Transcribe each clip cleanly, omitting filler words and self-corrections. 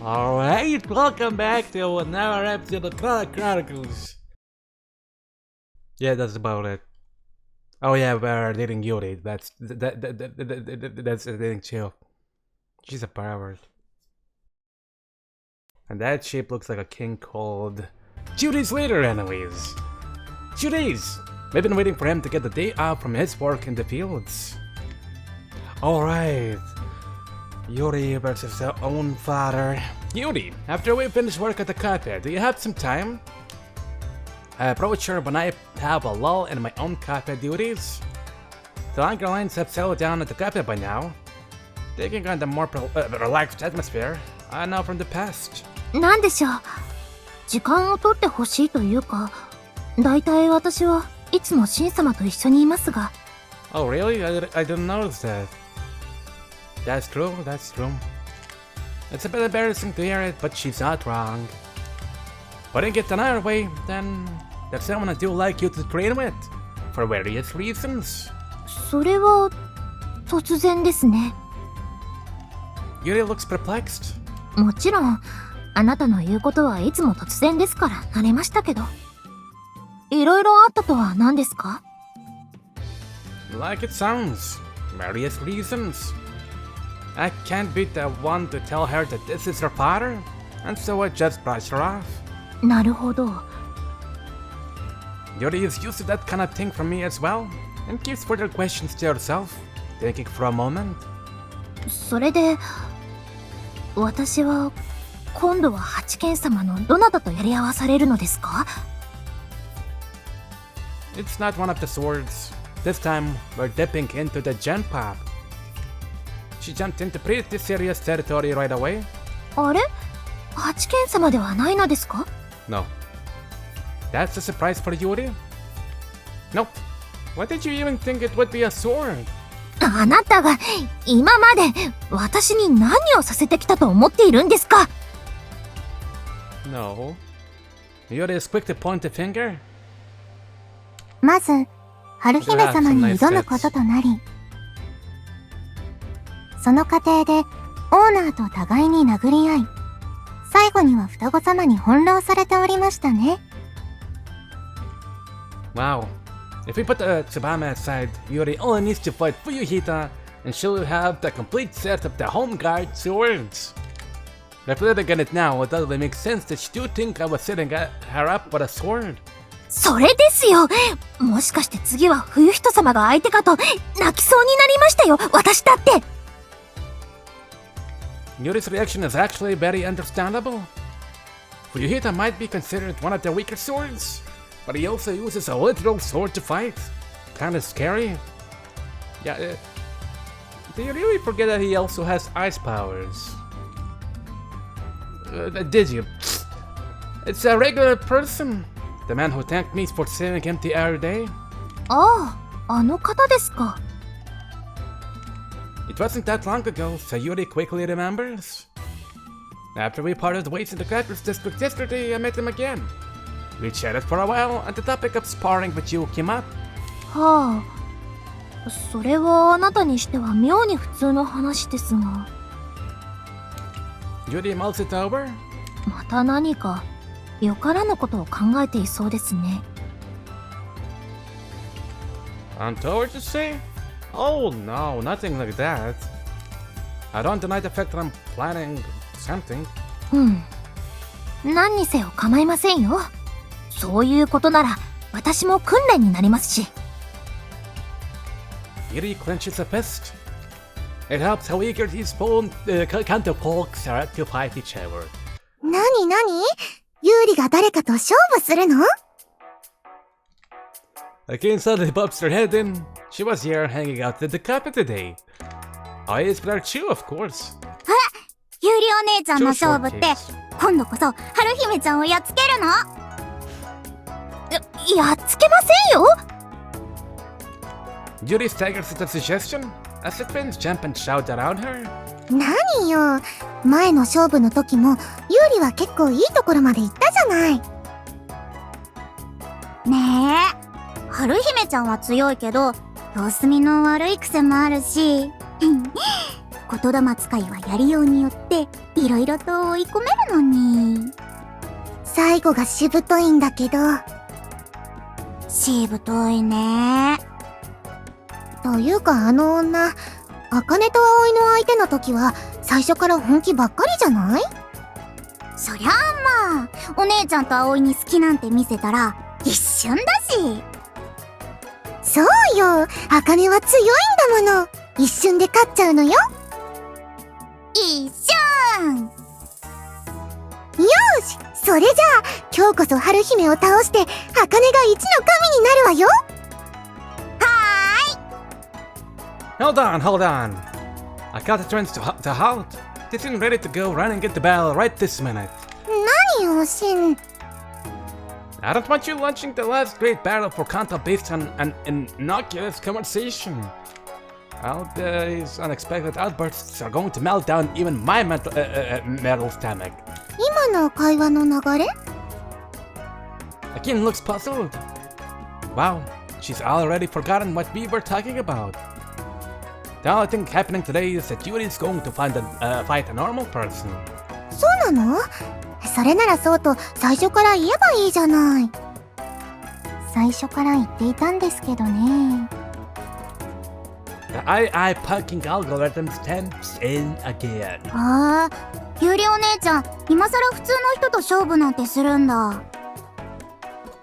Alright, welcome back to another episode of Kunado Chronicles. Yeah, that's about it. Oh yeah, we're dating Yuri. That's the thing too. She's a pervert. And that shape looks like a king called 2 days later anyways. 2 days! We've been waiting for him to get the day off from his work in the fields. Alright. Yuri versus her own father. Yuri, after we finish work at the cafe, do you have some time? I approach her when I have a lull in my own cafe duties. The longer lines have settled down at the cafe by now, taking on the more relaxed atmosphere I know from the past. なんでしょう。時間を取ってほしいというか、だいたい私はいつもシン様と一緒にいますが。Oh really? I didn't notice that. That's true, that's true. It's a bit embarrassing to hear it, but she's not wrong. Putting it another way, then there's someone I do like you to train with, for various reasons. それは突然ですね。Yuri looks perplexed. もちろん、あなたの言うことはいつも突然ですから慣れましたけど。いろいろあったとは何ですか？ Like it sounds, various reasons. I can't be the one to tell her that this is her father, and so I just brush her off. なるほど。Yuri is used to that kind of thing from me as well, and keeps further questions to herself, thinking for a moment. それで、私は今度は八剣様のどなたとやり合わされるのですか？ It's not one of the swords. This time, we're dipping into the gen pop. She jumped into pretty serious territory right away. あれ？八剣様ではないのですか？ No. That's a surprise for Yuri? Nope. Why did you even think it would be a sword? あなたが今まで私に何をさせてきたと思っているんですか？ No. Yuri is quick to point a finger. まず、春姫様に挑むこととなり、その過程でオーナーと互いに殴り合い、最後には双子様に翻弄されておりましたね。Wow. If we put Tsubame aside, Yuri only needs to fight Fuyuhita, and she'll have the complete set of the home guard swords. Reflecting on it now, it doesn't make sense that you think I was setting her up with a sword. それですよ。もしかして次は冬人様が相手かと泣きそうになりましたよ、私だって。Yuri's reaction is actually very understandable. Fuyuhita might be considered one of the weaker swords, but he also uses a literal sword to fight. Kinda scary. Yeah, do you really forget that he also has ice powers? Did you? It's a regular person. The man who thanked me for saving him the other day. ああ、あの方ですか。It wasn't that long ago, so Yuri quickly remembers. After we parted ways in the Crackers District yesterday, I met him again. We chatted for a while, and the topic of sparring with you came up. はあ、それはあなたにしては妙に普通の話ですが。Yuri mulls it over. また何かよからぬことを考えていそうですね。Untoward to say? Oh no, nothing like that. I don't deny the fact that I'm planning something. うん。何にせよ構いませんよ。そういうことなら私も訓練になりますし。Yuri clenches a fist. It helps how eager these counterpolks are to fight each other. なになに？ユーリが誰かと勝負するの？ Again suddenly bumps her head in. She was here hanging out at the cafe today. I is with her too, of course. あ、ユーリお姉ちゃんの勝負って今度こそ春姫ちゃんをやっつけるの？やっつけませんよ。Yuri staggers at the suggestion as the twins jump and shout around her. 何よ、前の勝負の時もユーリは結構いいところまで行ったじゃない。ねえ、春姫ちゃんは強いけど様子見の悪い癖もあるし言霊使いはやりようによっていろいろと追い込めるのに。最後がしぶといんだけど。しぶといね。というかあの女、茜と葵の相手の時は最初から本気ばっかりじゃない？そりゃあまあ、お姉ちゃんと葵に好きなんて見せたら一瞬だし。そうよ、茜は強いんだもの。一瞬で勝っちゃうのよ。一瞬。よし、それじゃあ今日こそ春姫を倒して茜が一の神になるわよ。Hold on, hold on. I got the twins to halt. They seem ready to go run and get the bell right this minute. 何よ、シン。I don't want you launching the last great battle for Kanta based on an innocuous conversation. Well, these unexpected outbursts are going to melt down even my metal stomach. 今の会話の流れ？ Akin looks puzzled. Wow, she's already forgotten what we were talking about. The only thing happening today is that Yuri is going to fight a normal person. そうなの？それならそうと最初から言えばいいじゃない。最初から言っていたんですけどね。The AI poking algorithm steps in again. ああ、ゆりお姉ちゃん、今さら普通の人と勝負なんてするんだ。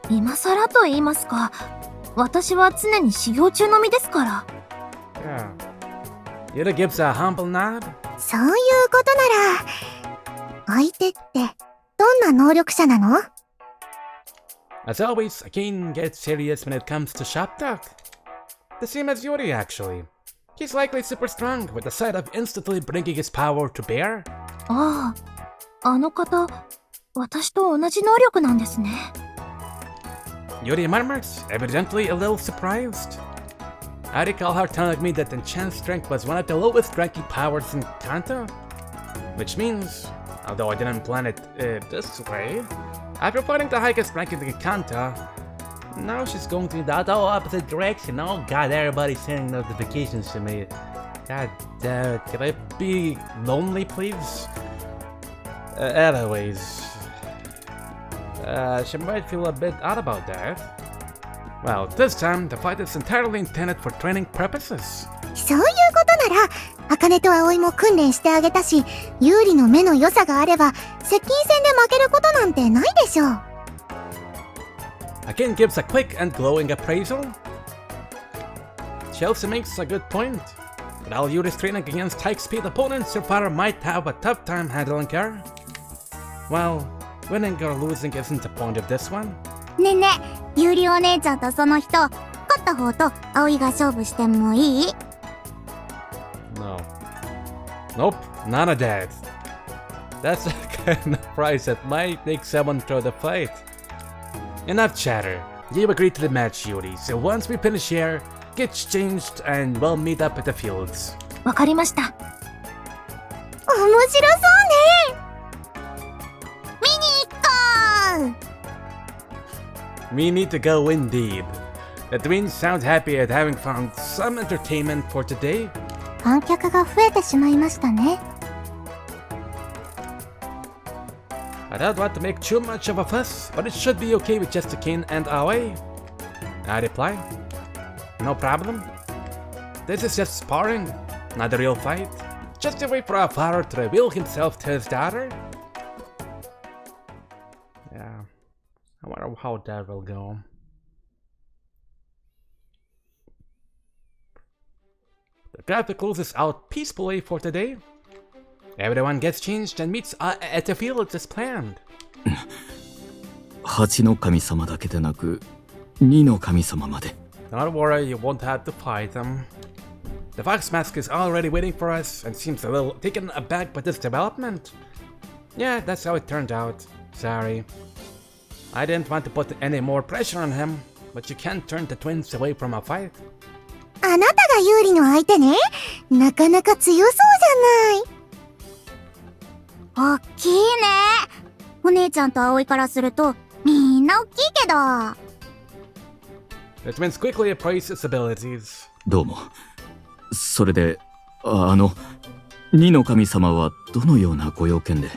今更と言いますか、私は常に修行中の身ですから。Yeah. Yuri gives a humble nod. そういうことなら、相手ってどんな能力者なの？ As always, Akin gets serious when it comes to shop talk. The same as Yuri, actually. He's likely super strong, with the sight of instantly bringing his power to bear. ああ、あの方、私と同じ能力なんですね。Yuri murmurs, evidently a little surprised. I recall her telling me that enchant strength was one of the lowest ranking powers in Kanto. Which means, although I didn't plan it this way, after putting the highest ranking in Kanto, now she's going to the opposite direction. Oh god, everybody's sending notifications to me. God damn it, can I be lonely, please? Anyways, she might feel a bit odd about that. Well, this time, the fight is entirely intended for training purposes. そういうことなら、茜と葵も訓練してあげたし、有利の目の良さがあれば、接近戦で負けることなんてないでしょう。Akin gives a quick and glowing appraisal. She also makes a good point. While Yuri's training against high-speed opponents, her father might have a tough time handling her. Well, winning or losing isn't the point of this one. ねえねえ、ゆりお姉ちゃんとその人、勝った方と葵が勝負してもいい？ No. Nope, none of that. That's the kind of prize that might make someone throw the fight. Enough chatter. You agreed to the match, Yuri, so once we finish here, get changed and we'll meet up at the fields. わかりました。面白そうね。見に行こう。We need to go indeed. The twins sound happy at having found some entertainment for today. 観客が増えてしまいましたね。I don't want to make too much of a fuss, but it should be okay with just Akin and Aoi. I reply, no problem. This is just sparring, not a real fight. Just a way for our father to reveal himself to his daughter. Yeah, I wonder how that will go. The traffic closes out peacefully for today. Everyone gets changed and meets at the fields as planned. 8の神様だけでなく2の神様まで。 Don't worry, you won't have to fight them. The Fox Mask is already waiting for us and seems a little taken aback by this development. Yeah, that's how it turned out. Sorry. I didn't want to put any more pressure on him, but you can't turn the twins away from a fight. あなたが有利の相手ね。なかなか強そうじゃない。おっきいね。お姉ちゃんと葵からするとみんなおっきいけど。The twins quickly appraise its abilities. どうも。それで二の神様はどのようなご用件で？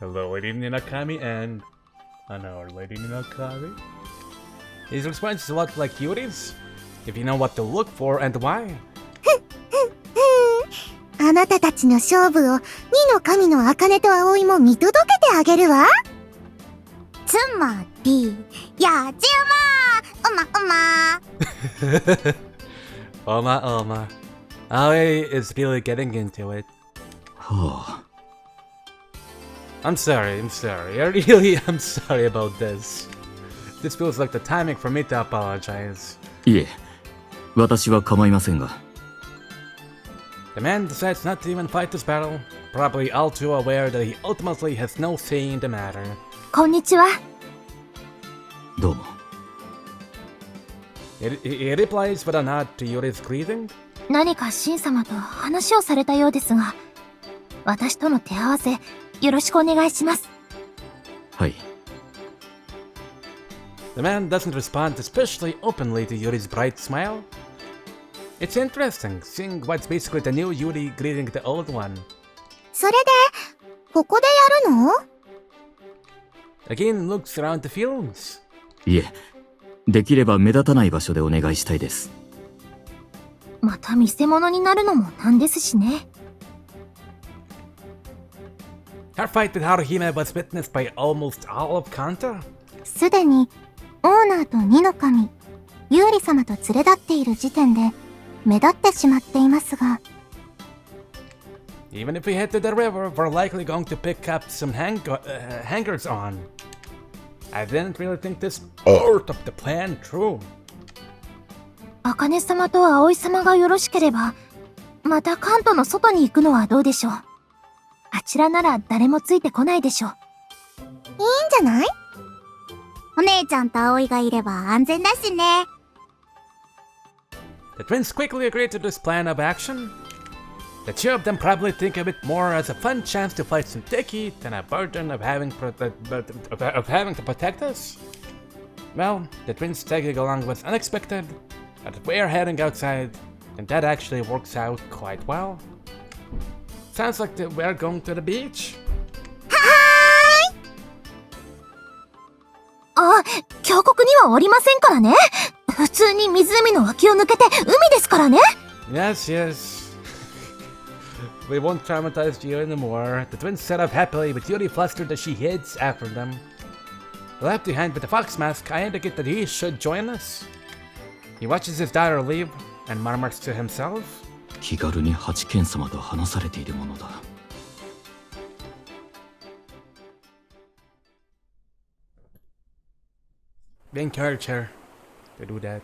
Hello, Lady Ninokami and Our Lady Ninokami. His response is a lot like Yuri's. If you know what to look for and why. あなたたちの勝負を二の神の茜と葵も見届けてあげるわ。つまり、やじ馬Oma. Aoi is really getting into it. はあ。I'm sorry. I really am sorry about this. This feels like the timing for me to apologize. いえ、私は構いませんが。The man decides not to even fight this battle, probably all too aware that he ultimately has no say in the matter. こんにちは。どうも。He replies with a nod to Yuri's greeting. 何かシン様と話をされたようですが、私との手合わせよろしくお願いします。はい。The man doesn't respond especially openly to Yuri's bright smile. It's interesting, seeing what's basically the new Yuri greeting the old one. それで、ここでやるの？ Again looks around the fields. いえ、できれば目立たない場所でお願いしたいです。また見せ物になるのもなんですしね。Her fight with Haruhime was witnessed by almost all of Kanta. すでに、オーナーと二の神、ユーリ様と連れ立っている時点で、目立ってしまっていますが。Even if we head to the river, we're likely going to pick up some hangers on. I didn't really think this part of the plan through. 茜様と葵様がよろしければ、また関東の外に行くのはどうでしょう。あちらなら誰もついてこないでしょう。いいんじゃない？お姉ちゃんと葵がいれば安全だしね。The twins quickly agreed to this plan of action. The two of them probably think of it more as a fun chance to fight some Teki than a burden of having to protect us. Well, the twins tagging along was unexpected, but we're heading outside, and that actually works out quite well. Sounds like we're going to the beach. あ、峡谷にはおりませんからね。普通に湖の脇を抜けて海ですからね。Yes. We won't traumatize you anymore. The twins set up happily, with Yuri flustered as she heads after them. Left behind with the fox mask, I indicate that he should join us. He watches his daughter leave and murmurs to himself. 気軽に八剣様と話されているものだ。We encourage her to do that.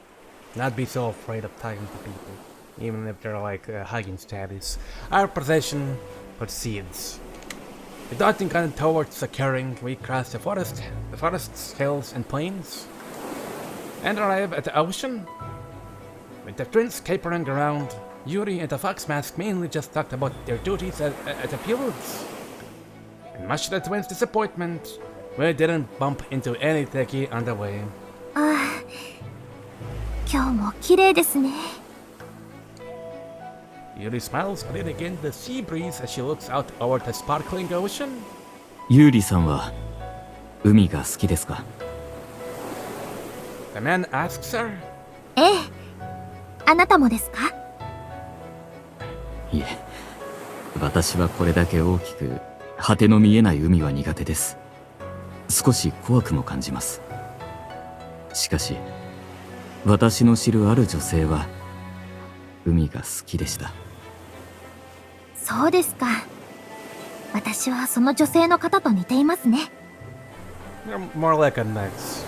Not be so afraid of talking to people, even if they're like hugging status. Our procession proceeds. Darting on towards the clearing, we cross the forests, hills, and plains, and arrive at the ocean. With the twins capering around, Yuri and the fox mask mainly just talked about their duties at the fields. And much to the twins' disappointment, we didn't bump into any Teki on the way. ああ、今日も綺麗ですね。Yuri smiles, breathing in the sea breeze as she looks out over the sparkling ocean. ユーリさんは海が好きですか？ The man asks her. ええ。あなたもですか？いえ、私はこれだけ大きく果ての見えない海は苦手です。少し怖くも感じます。しかし私の知るある女性は海が好きでした。そうですか。私はその女性の方と似ていますね。You're more like a nice.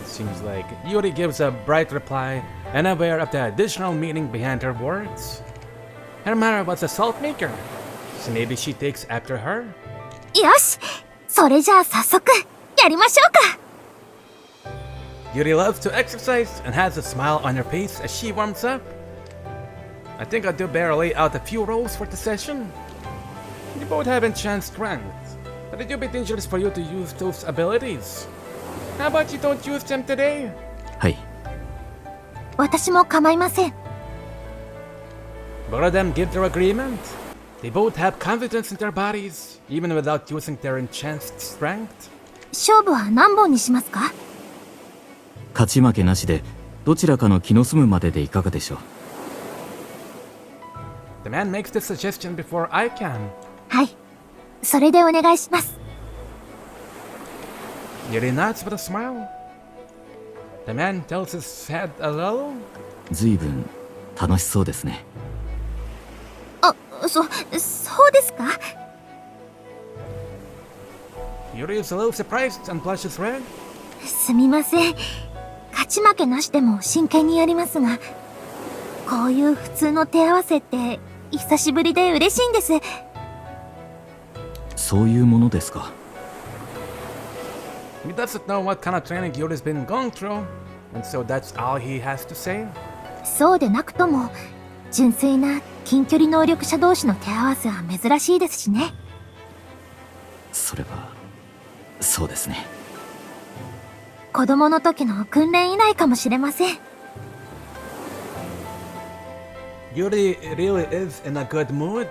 It seems like Yuri gives a bright reply, unaware of the additional meaning behind her words. Her mother was a salt maker, so maybe she takes after her. よし、それじゃあ早速やりましょうか。Yuri loves to exercise and has a smile on her face as she warms up. I think I do better lay out a few roles for the session. You both have enhanced strength, but it would be dangerous for you to use those abilities. How about you don't use them today? はい。私も構いません。Both of them give their agreement. They both have confidence in their bodies, even without using their enhanced strength. 勝負は何本にしますか？勝ち負けなしでどちらかの気の済むまででいかがでしょう。 The man makes the suggestion before I can. はい。それでお願いします。Yuri nods with a smile. The man tilts his head a little. 随分楽しそうですね。そうですか？ Yuri is a little surprised and blushes red. すみません。勝ち負けなしでも真剣にやりますが、こういう普通の手合わせって久しぶりで嬉しいんです。そういうものですか。 He doesn't know what kind of training Yuri's been going through, and so that's all he has to say. そうでなくとも、純粋な近距離能力者同士の手合わせは珍しいですしね。それはそうですね。子供の時の訓練以来かもしれません。Yuri really is in a good mood.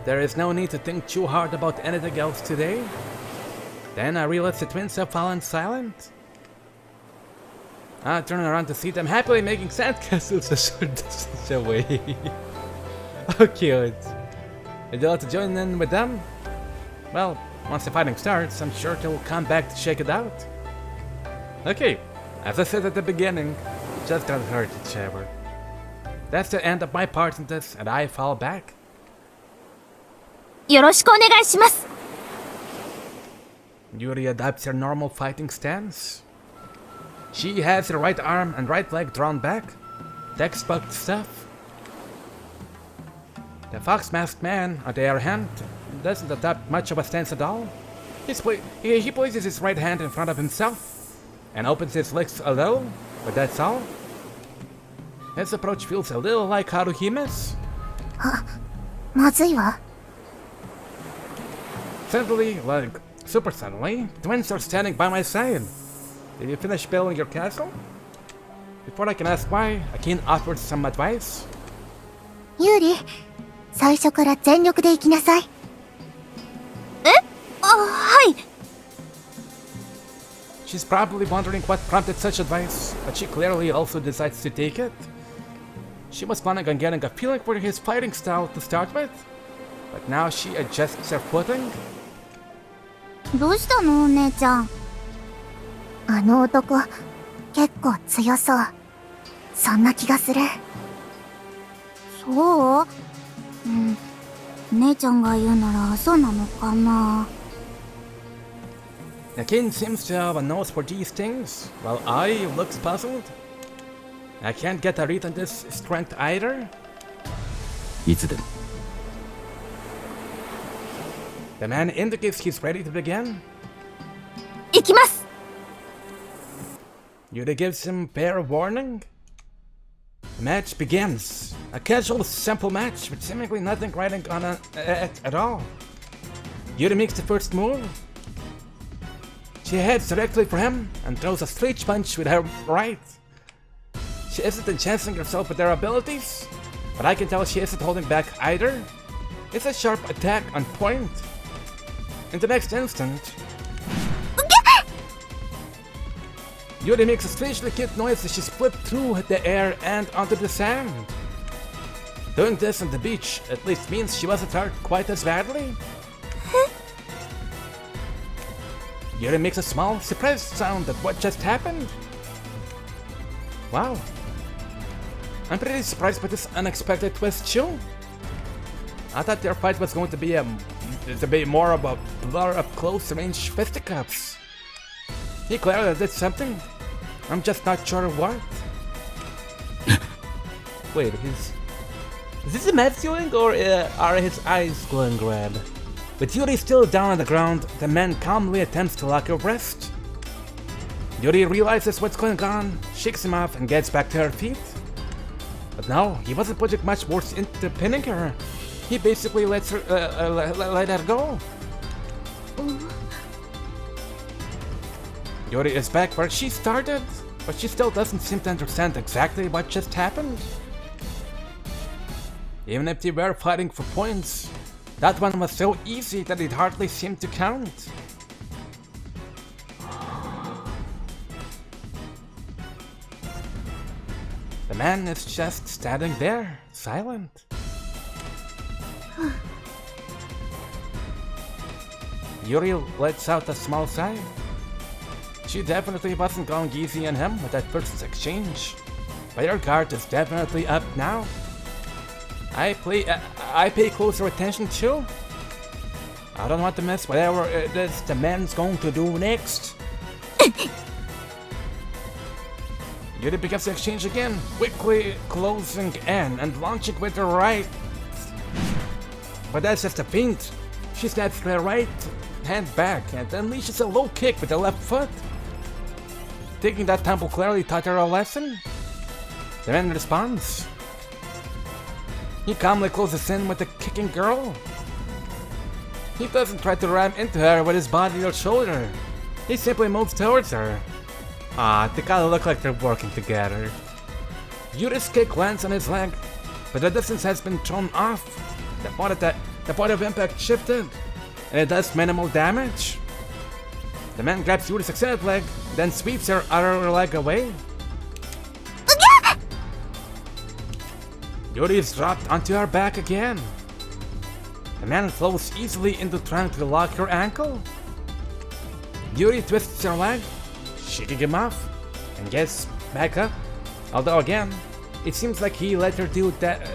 There is no need to think too hard about anything else today. Then I realize the twins have fallen silent. I turn around to see them happily making sandcastles a short distance away. How cute. Would you like to join in with them? Well, once the fighting starts, I'm sure they'll come back to shake it out. Okay, as I said at the beginning, just don't hurt each other. That's the end of my part in this, and I fall back. よろしくお願いします。 Yuri adopts her normal fighting stance. She has her right arm and right leg drawn back. Textbook stuff. The fox-masked man, on the other hand, doesn't adopt much of a stance at all. He places his right hand in front of himself and opens his legs a little, but that's all. His approach feels a little like Haruhime's. まずいわ。 Suddenly, like super suddenly, twins are standing by my side. Did you finish building your castle? Before I can ask why, Akin offers some advice. ユーリ、最初から全力で行きなさい。はい。 She's probably wondering what prompted such advice, but she clearly also decides to take it. She was planning on getting a feeling for his fighting style to start with, but now she adjusts her footing. どうしたのお姉ちゃん。あの男、結構強そう。そんな気がする。そう？姉ちゃんが言うならそうなのかな。Akin seems to have a nose for these things, while I looks puzzled. I can't get a read on this strength either. いつでも。 The man indicates he's ready to begin. 行きます。 Yuri gives him fair warning. The match begins. A casual, simple match with seemingly nothing riding on it at all. Yuri makes the first move. She heads directly for him and throws a straight punch with her right. She isn't enhancing herself with her abilities, but I can tell she isn't holding back either. It's a sharp attack on point. In the next instant, Yuri makes a strangely cute noise as she split through the air and onto the sand. Doing this on the beach at least means she wasn't hurt quite as badly. Yuri makes a small, surprised sound at what just happened. Wow. I'm pretty surprised by this unexpected twist too. I thought their fight was going to be more of a blur up close-range fisticuffs. He clearly did something. I'm just not sure what. Wait, is this a mad feeling or are his eyes glowing red? With Yuri still down on the ground, the man calmly attempts to lock her wrist. Yuri realizes what's going on, shakes him off, and gets back to her feet. But no, he wasn't putting much force into pinning her. He basically let her go. Yuri is back where she started, but she still doesn't seem to understand exactly what just happened. Even if they were fighting for points, that one was so easy that it hardly seemed to count. The man is just standing there, silent. Yuri lets out a small sigh. She definitely wasn't going easy on him with that first exchange. But her guard is definitely up now. I pay closer attention too. I don't want to miss whatever it is the man's going to do next. Yuri begins the exchange again, quickly closing in and launching with her right. But that's just a feint. She snaps her right hand back and unleashes a low kick with the left foot. Thinking that Temple clearly taught her a lesson, the man responds. He calmly closes in with the kicking girl. He doesn't try to ram into her with his body or shoulder. He simply moves towards her. They kinda look like they're working together. Yuri's kick lands on his leg, but the distance has been thrown off. The point of impact shifted, and it does minimal damage. The man grabs Yuri's extended leg, then sweeps her other leg away. Yuri is dropped onto her back again. The man flows easily into trying to lock her ankle. Yuri twists her leg, shaking him off, and gets back up. Although again, it seems like he let her do that.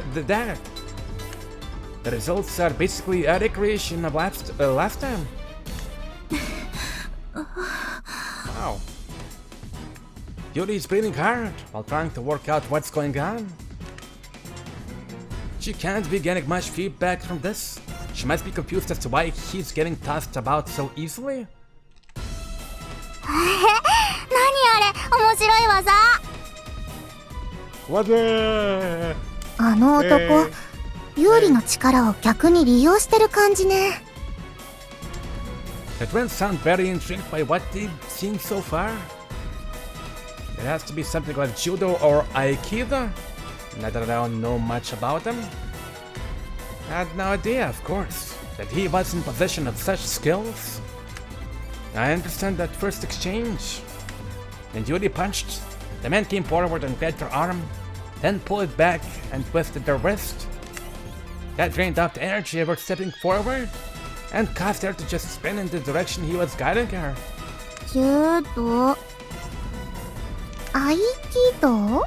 The results are basically a recreation of last time. Wow. Yuri is breathing hard while trying to work out what's going on. She can't be getting much feedback from this. She must be confused as to why he's getting tossed about so easily. 何あれ、面白い技。あの男、有利の力を逆に利用してる感じね。The twins sound very intrigued by what they've seen so far. It has to be something like judo or aikido. Not that I don't know much about them. I had no idea, of course, that he was in possession of such skills. I understand that first exchange. When Yuri punched, the man came forward and grabbed her arm, then pulled it back and twisted her wrist. That drained out the energy of her stepping forward and caused her to just spin in the direction he was guiding her. 柔道、合気道？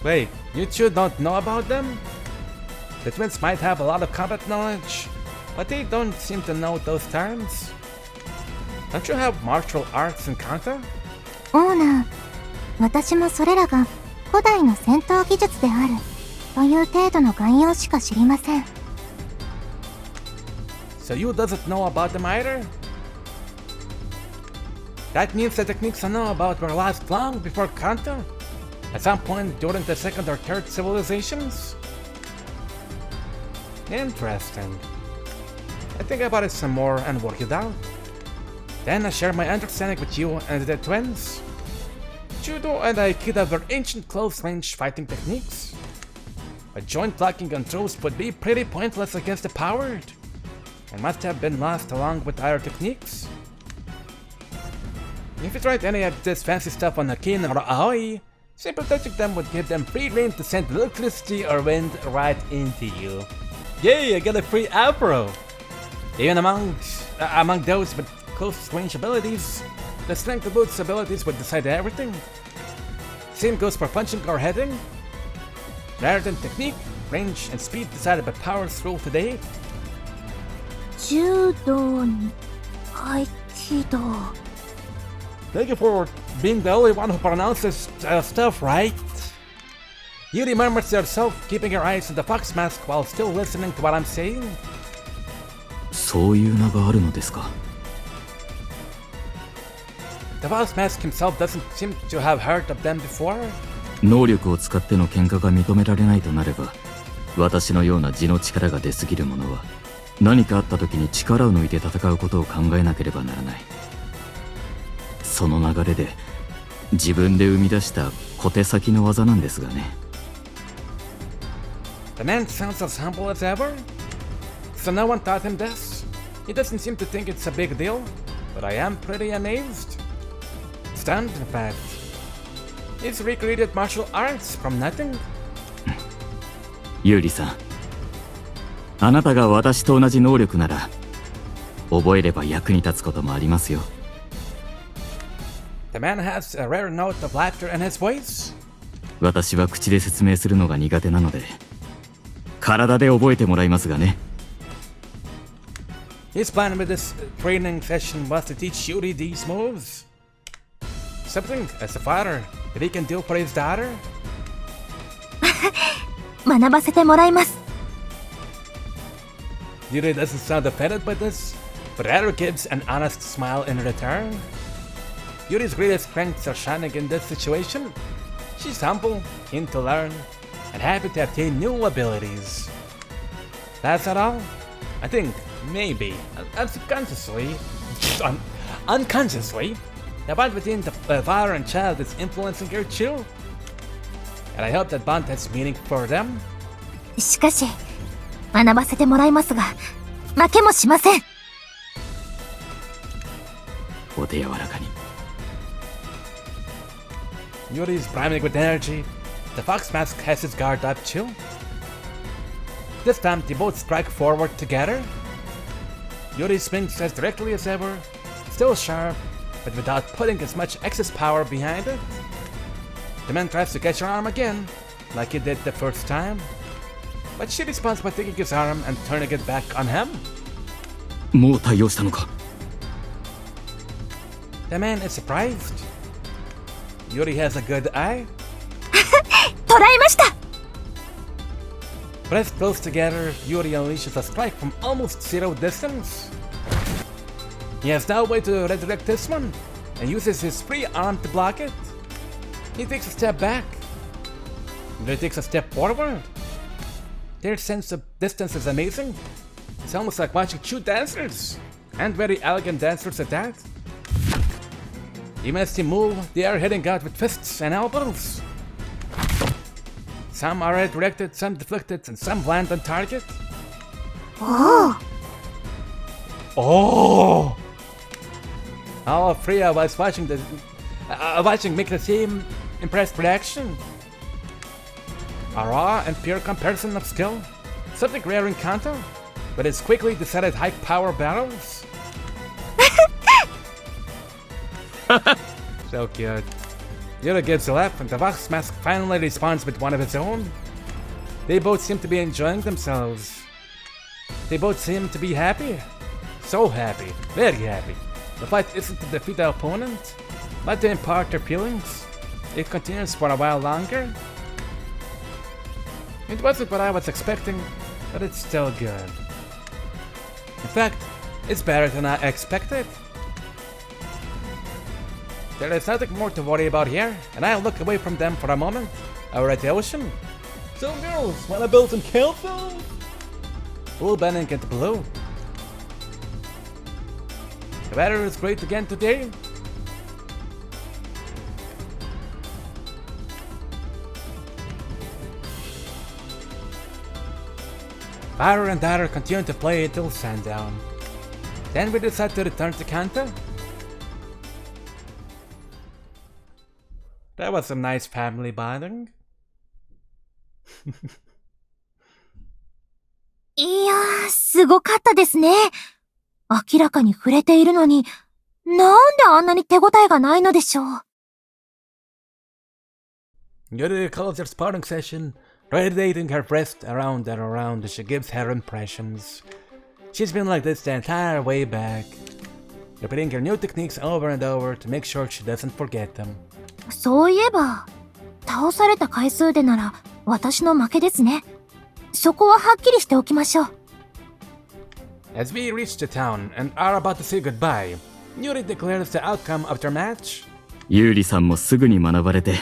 Wait, you two don't know about them? The twins might have a lot of combat knowledge, but they don't seem to know those terms. Don't you have martial arts in Kanta? オーナー、私もそれらが古代の戦闘技術であるという程度の概要しか知りません。So you doesn't know about them either? That means the techniques I know about were lost long before Kanta? At some point during the second or third civilizations? Interesting. I think about it some more and work it out. Then I share my understanding with you and the twins. Judo and Aikido were ancient close-range fighting techniques. But joint locking and throws would be pretty pointless against the powered, and must have been lost along with other techniques. If you tried any of this fancy stuff on Akin or Aoi, simply touching them would give them free rein to send electricity or wind right into you. Yay, I got a free afro! Even among those with close range abilities, the strength of those abilities would decide everything. Same goes for punching or hitting. Rather than technique, range, and speed decided by powers rule today. 柔道に合気道。 Thank you for being the only one who pronounces stuff right. Yuri murmurs to herself, keeping her eyes on the fox mask while still listening to what I'm saying. そういう名があるのですか。 The fox mask himself doesn't seem to have heard of them before. 能力を使っての喧嘩が認められないとなれば、私のような地の力が出すぎる者は何かあった時に力を抜いて戦うことを考えなければならない。その流れで自分で生み出した小手先の技なんですがね。The man sounds as humble as ever. So no one taught him this. He doesn't seem to think it's a big deal, but I am pretty amazed. Stunned, in fact. He's recreated martial arts from nothing. ユーリさん、あなたが私と同じ能力なら覚えれば役に立つこともありますよ。 The man has a rare note of laughter in his voice. 私は口で説明するのが苦手なので体で覚えてもらいますがね。 His plan with this training session was to teach Yuri these moves. Something, as a father, that he can do for his daughter. 学ばせてもらいます。 Yuri doesn't sound offended by this, but rather gives an honest smile in return. Yuri's greatest strengths are shining in this situation. She's humble, keen to learn, and happy to obtain new abilities. That's not all. I think, maybe, unconsciously, the bond between the father and child is influencing her too. And I hope that bond has meaning for them. しかし、学ばせてもらいますが、負けもしません。お手柔らかに。 Yuri's brimming with energy. The fox mask has his guard up too. This time they both strike forward together. Yuri swings as directly as ever, still sharp, but without putting as much excess power behind it. The man tries to catch her arm again, like he did the first time, but she responds by taking his arm and turning it back on him. もう対応したのか。 The man is surprised. Yuri has a good eye. 捕らえました。 Pressed close together, Yuri unleashes a strike from almost zero distance. He has no way to redirect this one, and uses his free arm to block it. He takes a step back. Yuri takes a step forward. Their sense of distance is amazing. It's almost like watching two dancers, and very elegant dancers at that. Even as they move, they are hitting out with fists and elbows. Some are redirected, some deflected, and some land on target. Oh! Oh! All three of us watching make the same impressed reaction. A raw and pure comparison of skill, something rare in Kanto, but it's quickly decided high power battles. So cute. Yuri gives a laugh and the Vox Mask finally responds with one of his own. They both seem to be enjoying themselves. They both seem to be happy. So happy. Very happy. The fight isn't to defeat the opponent, but to impart their feelings. It continues for a while longer. It wasn't what I was expecting, but it's still good. In fact, it's better than I expected. There is nothing more to worry about here, and I look away from them for a moment. Over at the ocean. So girls, wanna build some campfires? Blue bending into blue. The weather is great again today. Father and daughter continue to play until sundown. Then we decide to return to Kanto. That was some nice family bonding. いやー、すごかったですね。明らかに触れているのに、なんであんなに手応えがないのでしょう。Yuri calls her sparring session, radiating her breast around and around as she gives her impressions. She's been like this the entire way back, repeating her new techniques over and over to make sure she doesn't forget them. そういえば、倒された回数でなら私の負けですね。そこははっきりしておきましょう。As we reach the town and are about to say goodbye, Yuri declares the outcome of their match. ユーリさんもすぐに学ばれて、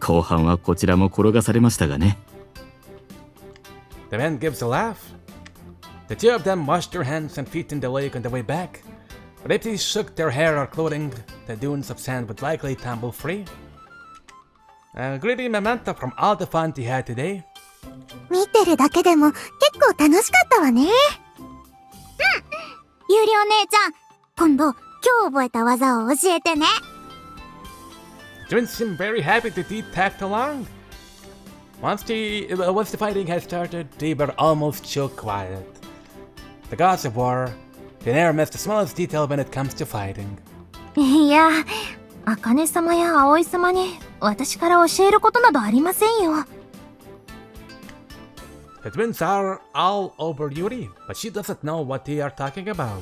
後半はこちらも転がされましたがね。The man gives a laugh. The two of them washed their hands and feet in the lake on the way back. But if they shook their hair or clothing, the dunes of sand would likely tumble free. A greedy memento from all the fun they had today. 見てるだけでも結構楽しかったわね。ゆりお姉ちゃん、今度今日覚えた技を教えてね。Twins seem very happy to be tagged along. Once the fighting had started, they were almost too quiet. The gods of war, they never miss the smallest detail when it comes to fighting. いや、茜様や葵様に私から教えることなどありませんよ。The twins are all over Yuri, but she doesn't know what they are talking about.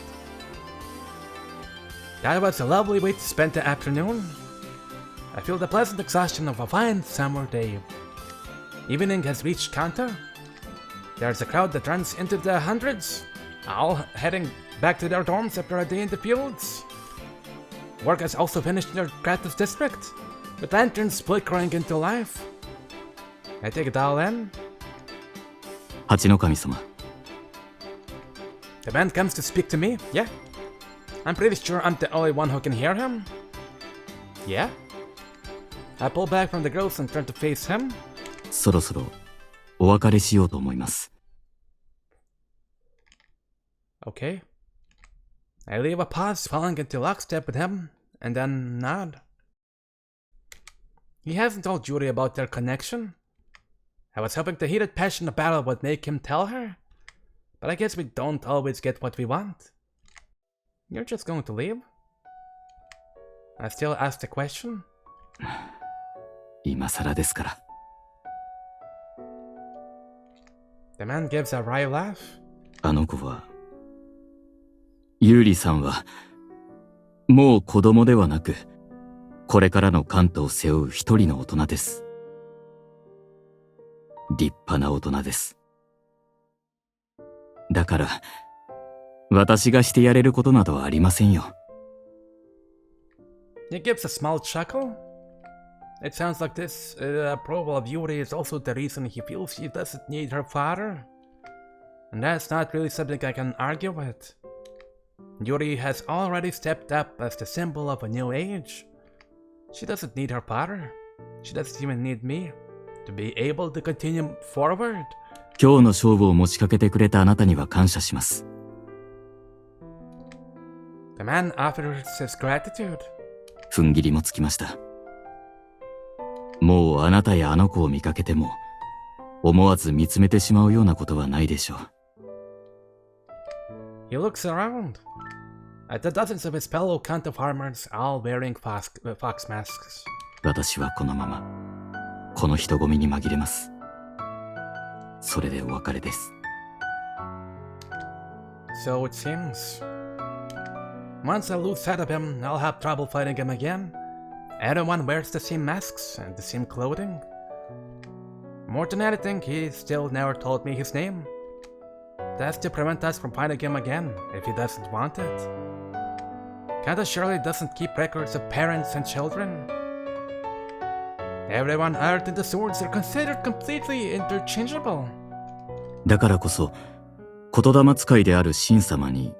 That was a lovely way to spend the afternoon. I feel the pleasant exhaustion of a fine summer day. Evening has reached Kanto. There's a crowd that runs into the hundreds, all heading back to their dorms after a day in the fields. Work has also finished in their Kratos district, with lanterns flickering into life. I take it all in. 八の神様。 The man comes to speak to me, yeah? I'm pretty sure I'm the only one who can hear him. Yeah? I pull back from the girls and turn to face him. そろそろお別れしようと思います。Okay. I leave a pause, falling into lockstep with him, and then nod. He hasn't told Yuri about their connection. I was hoping the heated passion of battle would make him tell her, but I guess we don't always get what we want. You're just going to leave? I still ask the question. 今更ですから。The man gives a wry laugh. あの子は、ユーリさんは、もう子供ではなく、これからの関東を背負う一人の大人です。立派な大人です。だから、私がしてやれることなどはありませんよ。He gives a small chuckle. It sounds like this approval of Yuri is also the reason he feels she doesn't need her father. And that's not really something I can argue with. Yuri has already stepped up as the symbol of a new age. She doesn't need her father. She doesn't even need me to be able to continue forward. 今日の勝負を持ちかけてくれたあなたには感謝します。The man offers his gratitude. 踏ん切りもつきました。もうあなたやあの子を見かけても、思わず見つめてしまうようなことはないでしょう。He looks around at the dozens of his fellow Kanto farmers, all wearing fox masks. 私はこのまま、この人混みに紛れます。それでお別れです。So it seems. Once I lose sight of him, I'll have trouble fighting him again. Everyone wears the same masks and the same clothing. More than anything, he still never told me his name. That's to prevent us from fighting him again, if he doesn't want it. Kanto surely doesn't keep records of parents and children. Everyone hired in the swords are considered completely interchangeable. だからこそ、言霊使いである神様に、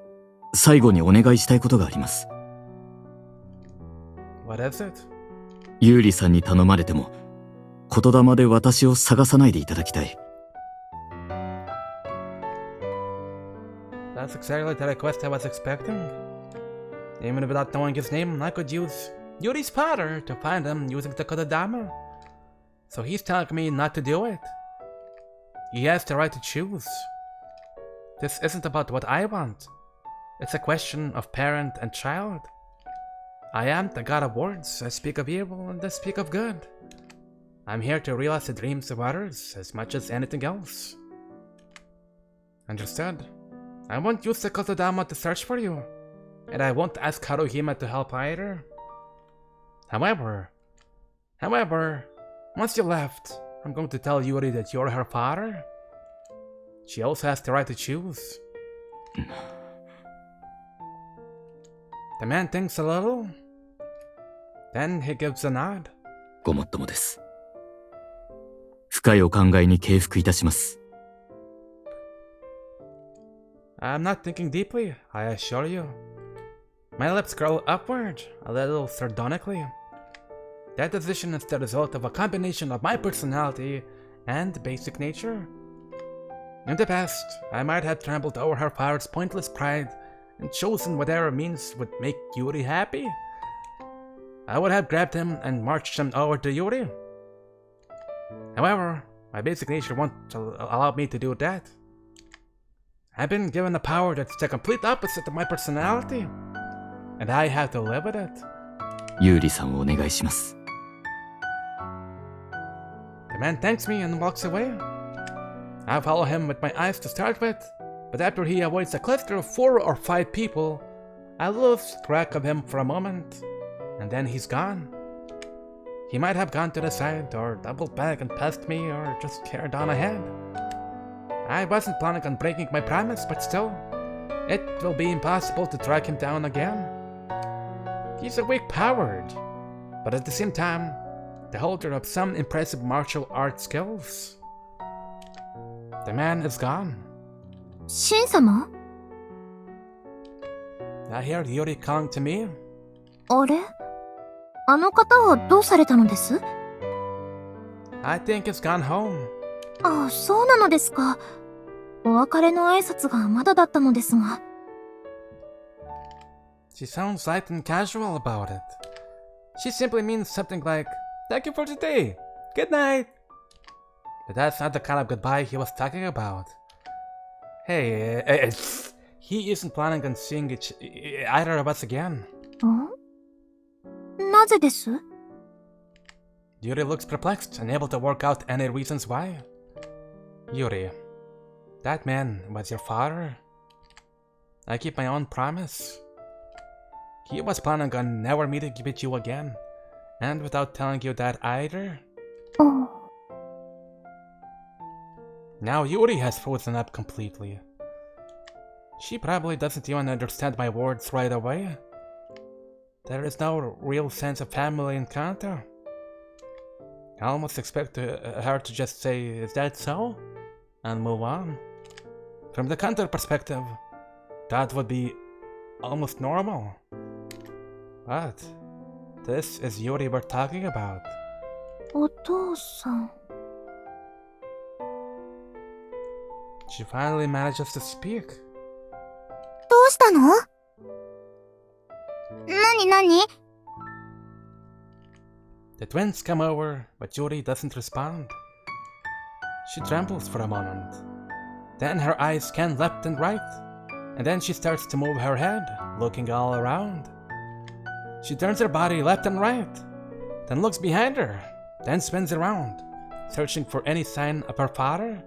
最後にお願いしたいことがあります。What is it? ユーリさんに頼まれても、言霊で私を探さないでいただきたい。That's exactly the request I was expecting. Even without knowing his name, I could use Yuri's father to find him using the kodama. So he's telling me not to do it. He has the right to choose. This isn't about what I want. It's a question of parent and child. I am the god of words. I speak of evil and I speak of good. I'm here to realize the dreams of others as much as anything else. Understood? I won't use the kodama to search for you. And I won't ask Haruhima to help either. However, once you left, I'm going to tell Yuri that you're her father. She also has the right to choose. The man thinks a little. Then he gives a nod. ごもっともです。深いお考えに敬服いたします。I'm not thinking deeply, I assure you. My lips curl upward, a little sardonically. That decision is the result of a combination of my personality and basic nature. In the past, I might have trampled over her father's pointless pride and chosen whatever means would make Yuri happy. I would have grabbed him and marched him over to Yuri. However, my basic nature won't allow me to do that. I've been given a power that's the complete opposite of my personality, and I have to live with it. ユーリさんをお願いします。 The man thanks me and walks away. I follow him with my eyes to start with, but after he avoids a cluster of 4 or 5 people, I lose track of him for a moment, and then he's gone. He might have gone to the side, or doubled back and passed me, or just carried on ahead. I wasn't planning on breaking my promise, but still, it will be impossible to track him down again. He's a weak-powered, but at the same time, the holder of some impressive martial arts skills. The man is gone. シン様？ I hear Yuri calling to me. あれ？あの方はどうされたのです？ I think he's gone home. あ、そうなのですか。お別れの挨拶がまだだったのですが。She sounds light and casual about it. She simply means something like, "Thank you for today. Good night." But that's not the kind of goodbye he was talking about. Hey, he isn't planning on seeing either of us again. なぜです？ Yuri looks perplexed, unable to work out any reasons why. Yuri, that man was your father. I keep my own promise. He was planning on never meeting with you again, and without telling you that either. Now Yuri has frozen up completely. She probably doesn't even understand my words right away. There is no real sense of family encounter. I almost expect her to just say, "Is that so?" and move on. From the counter perspective, that would be almost normal. But this is Yuri we're talking about. お父さん。 She finally manages to speak. どうしたの？なに？ The twins come over, but Yuri doesn't respond. She trembles for a moment. Then her eyes scan left and right, and then she starts to move her head, looking all around. She turns her body left and right, then looks behind her, then spins around, searching for any sign of her father.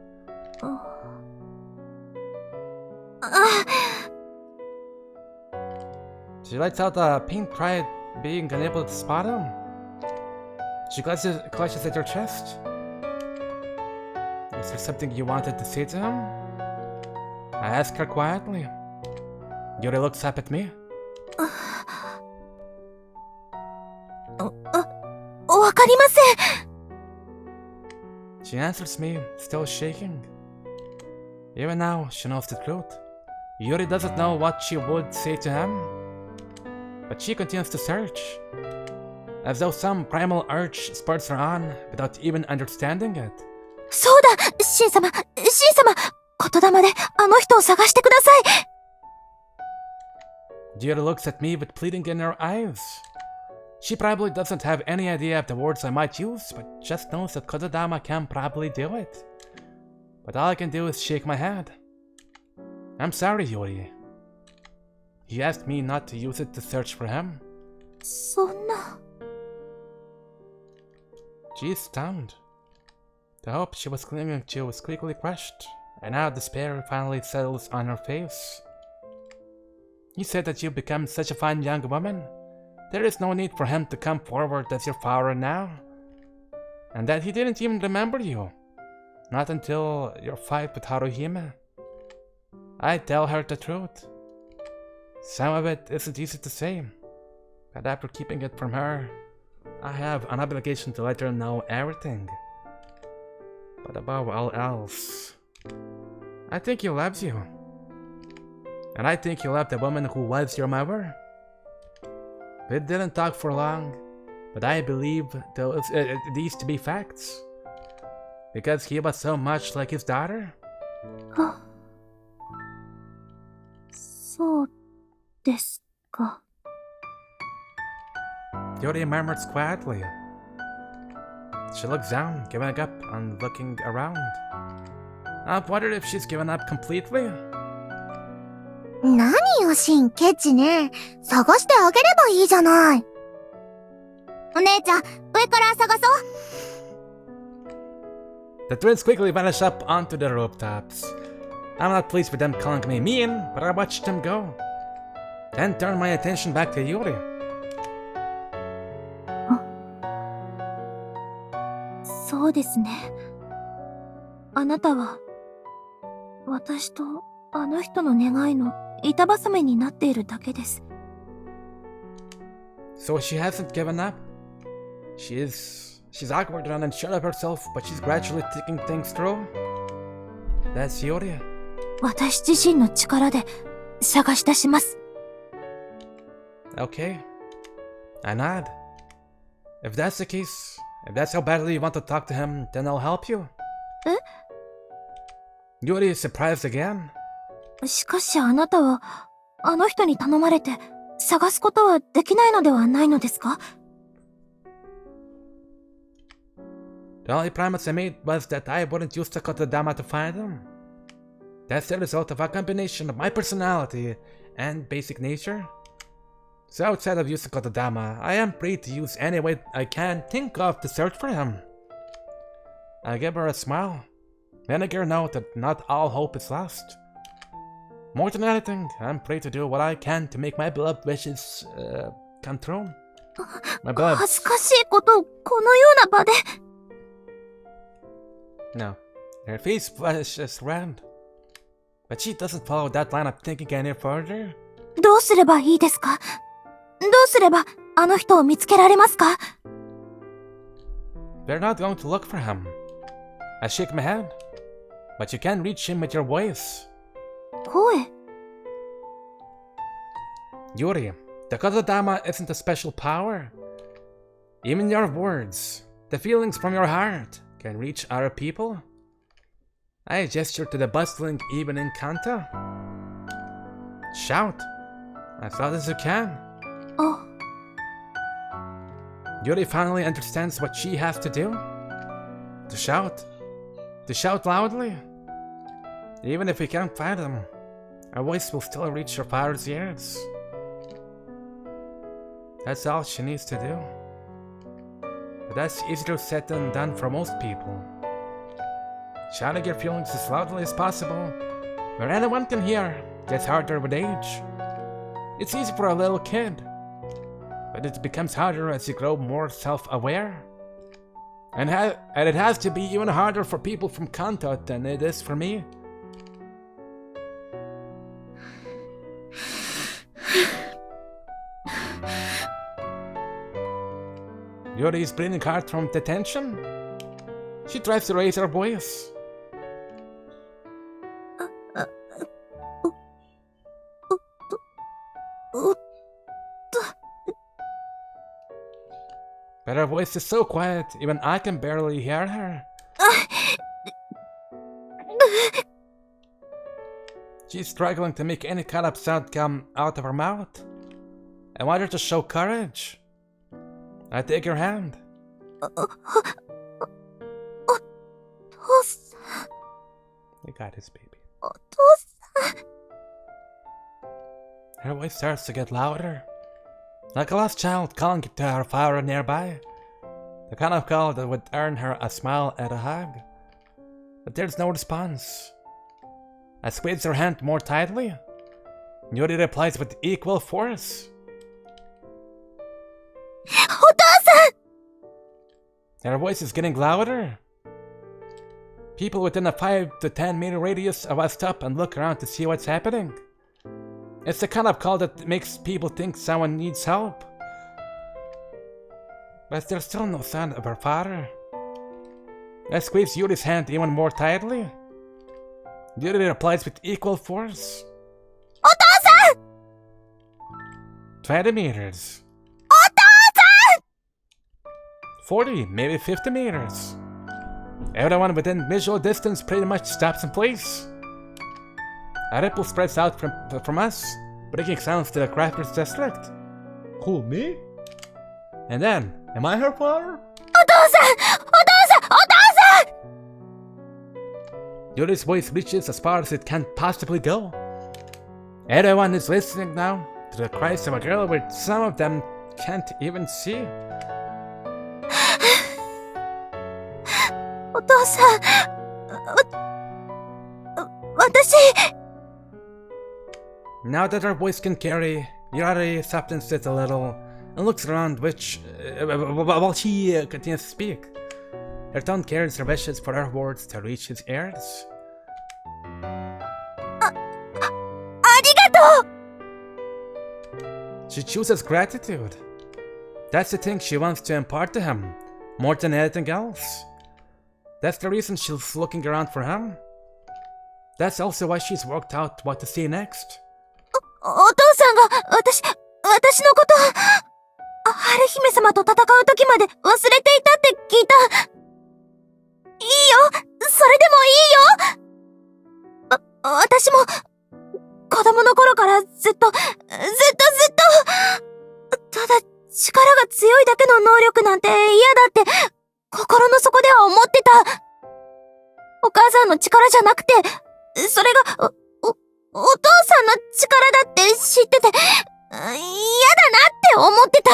She lets out a pained cry at being unable to spot him. She clutches at her chest. Is there something you wanted to say to him? I ask her quietly. Yuri looks up at me. わかりません。 She answers me, still shaking. Even now, she knows the truth. Yuri doesn't know what she would say to him. But she continues to search, as though some primal urge spurs her on without even understanding it. そうだ、シン様、言霊であの人を探してください。 Yuri looks at me with pleading in her eyes. She probably doesn't have any idea of the words I might use, but just knows that Kodadama can probably do it. But all I can do is shake my head. I'm sorry, Yuri. He asked me not to use it to search for him. そんな。 She's stunned. The hope she was clinging to was quickly crushed, and now despair finally settles on her face. He said that you've become such a fine young woman. There is no need for him to come forward as your father now. And that he didn't even remember you. Not until your fight with Haruhime. I tell her the truth. Some of it isn't easy to say, but after keeping it from her, I have an obligation to let her know everything. But above all else, I think he loves you. And I think he loved the woman who was your mother. We didn't talk for long, but I believe these to be facts. Because he was so much like his daughter. あ、そうですか。Yuri murmurs quietly. She looks down, giving up and looking around. I've wondered if she's given up completely. 何よ、シン、ケチね。探してあげればいいじゃない。お姉ちゃん、上から探そう。The twins quickly vanish up onto the rooftops. I'm not pleased with them calling me mean, but I watched them go. Then turned my attention back to Yuri. そうですね。あなたは、私とあの人の願いの板挟みになっているだけです。So she hasn't given up. She's awkward and unsure of herself, but she's gradually thinking things through. That's Yuri. 私自身の力で探し出します。Okay. I nod. If that's the case, if that's how badly you want to talk to him, then I'll help you. え? Yuri is surprised again. しかしあなたは、あの人に頼まれて、探すことはできないのではないのですか? The only promise I made was that I wouldn't use the Kotodama to find him. That's the result of a combination of my personality and basic nature. So outside of using Kotodama, I am free to use any way I can think of to search for him. I give her a smile, letting her know that not all hope is lost. More than anything, I'm free to do what I can to make my beloved wishes, come true. My beloved... 恥ずかしいことをこのような場で... No, her face flushes red. But she doesn't follow that line of thinking any further. どうすればいいですか? どうすればあの人を見つけられますか? We're not going to look for him. I shake my head. But you can reach him with your voice. 声? Yuri, the Kotodama isn't a special power. Even your words, the feelings from your heart, can reach other people. I gesture to the bustling evening Kanto. Shout, as loud as you can. Oh. Yuri finally understands what she has to do. To shout loudly. Even if we can't find him, our voice will still reach your father's ears. That's all she needs to do. But that's easier said than done for most people. Shouting your feelings as loudly as possible, where anyone can hear, gets harder with age. It's easy for a little kid, but it becomes harder as you grow more self-aware. And it has to be even harder for people from Kanto than it is for me. Yuri is breathing hard from the tension. She tries to raise her voice. But her voice is so quiet, even I can barely hear her. She's struggling to make any kind of sound come out of her mouth. I want her to show courage. I take her hand. I got this, baby. Her voice starts to get louder. Like a lost child calling to her father nearby. The kind of call that would earn her a smile and a hug. But there's no response. I squeeze her hand more tightly. Yuri replies with equal force. Her voice is getting louder. People within a 5 to 10 meter radius of us stop and look around to see what's happening. It's the kind of call that makes people think someone needs help. But there's still no sign of her father. I squeeze Yuri's hand even more tightly. Yuri replies with equal force. 20 meters. 40, maybe 50 meters. Everyone within visual distance pretty much stops in place. A ripple spreads out from us, bringing sounds to the crafter's district. Who, me? And then, am I her father? お父さんお父さん Yuri's voice reaches as far as it can possibly go. Everyone is listening now to the cries of a girl which some of them can't even see. お父さん、私、Now that her voice can carry, Yuri softens it a little and looks around while she continues to speak. Her tone carries her wishes for her words to reach his ears. ありがとう She chooses gratitude. That's the thing she wants to impart to him, more than anything else. That's the reason she's looking around for him. That's also why she's worked out what to say next. お父さんが、私のこと、春姫様と戦う時まで忘れていたって聞いた。いいよ、それでもいいよ。私も、子供の頃からずっと、ただ力が強いだけの能力なんて嫌だって、心の底では思ってた。お母さんの力じゃなくて、それが、お父さんの力だって知ってて、嫌だなって思ってた。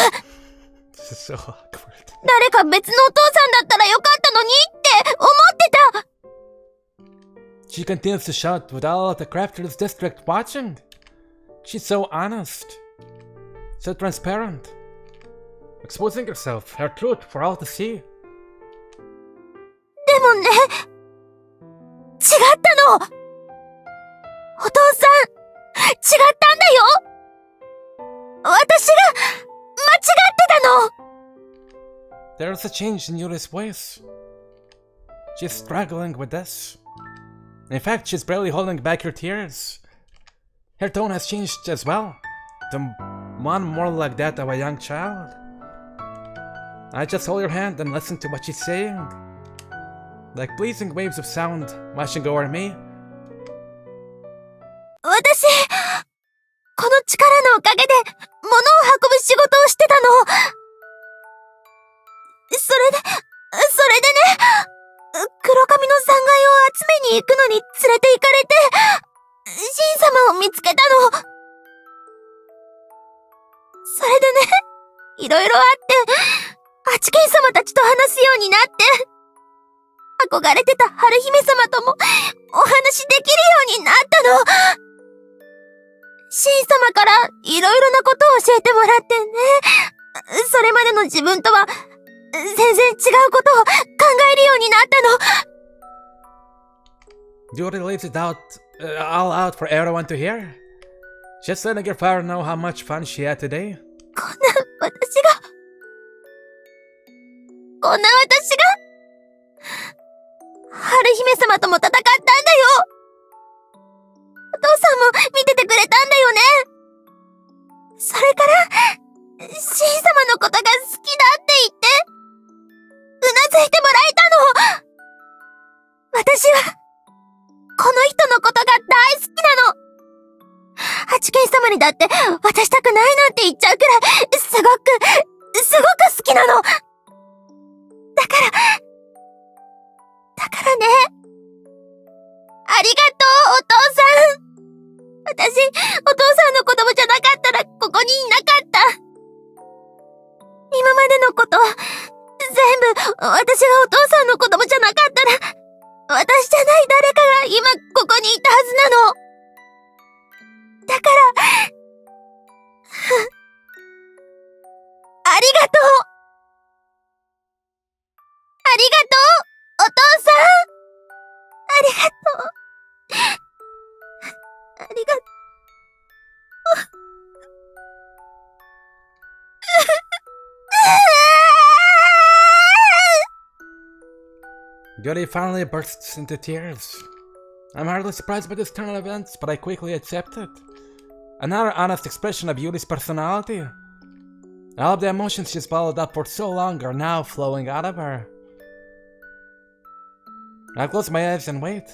So awkward. 誰か別のお父さんだったらよかったのにって思ってた。 She continues to shout with all of the crafters district watching. She's so honest, so transparent, exposing herself, her truth for all to see. でもね、違ったの。お父さん、違ったんだよ。私が間違ってたの。There's a change in Yuri's voice. She's struggling with this. In fact, she's barely holding back her tears. Her tone has changed as well, to one more like that of a young child. I just hold her hand and listen to what she's saying. Like pleasing waves of sound washing over me. 私、この力のおかげで物を運ぶ仕事をしてたの。それでね、黒髪の残骸を集めに行くのに連れて行かれて、神様を見つけたの。それでね、いろいろあって、八剣様たちと話すようになって、憧れてた春姫様ともお話できるようになったの。神様からいろいろなことを教えてもらってね。それまでの自分とは全然違うことを考えるようになったの。Yuri lays it out, all out for everyone to hear. Just letting her father know how much fun she had today. こんな私が春姫様とも戦ったんだよ。お父さんも見ててくれたんだよね。それから神様のことが好きだって言ってうなずいてもらえたの。私はこの人のことが大好きなの。八剣様にだって渡したくないなんて言っちゃうくらいすごく好きなの。だからね。ありがとう、お父さん。私、お父さんの子供じゃなかったらここにいなかった。今までのこと、全部私がお父さんの子供じゃなかったら、私じゃない誰かが今ここにいたはずなの。だから、ありがとう。ありがとう、お父さん。ありがとう。ありがとう。Yuri finally bursts into tears. I'm hardly surprised by this turn of events, but I quickly accept it. Another honest expression of Yuri's personality. All of the emotions she's bottled up for so long are now flowing out of her. I close my eyes and wait.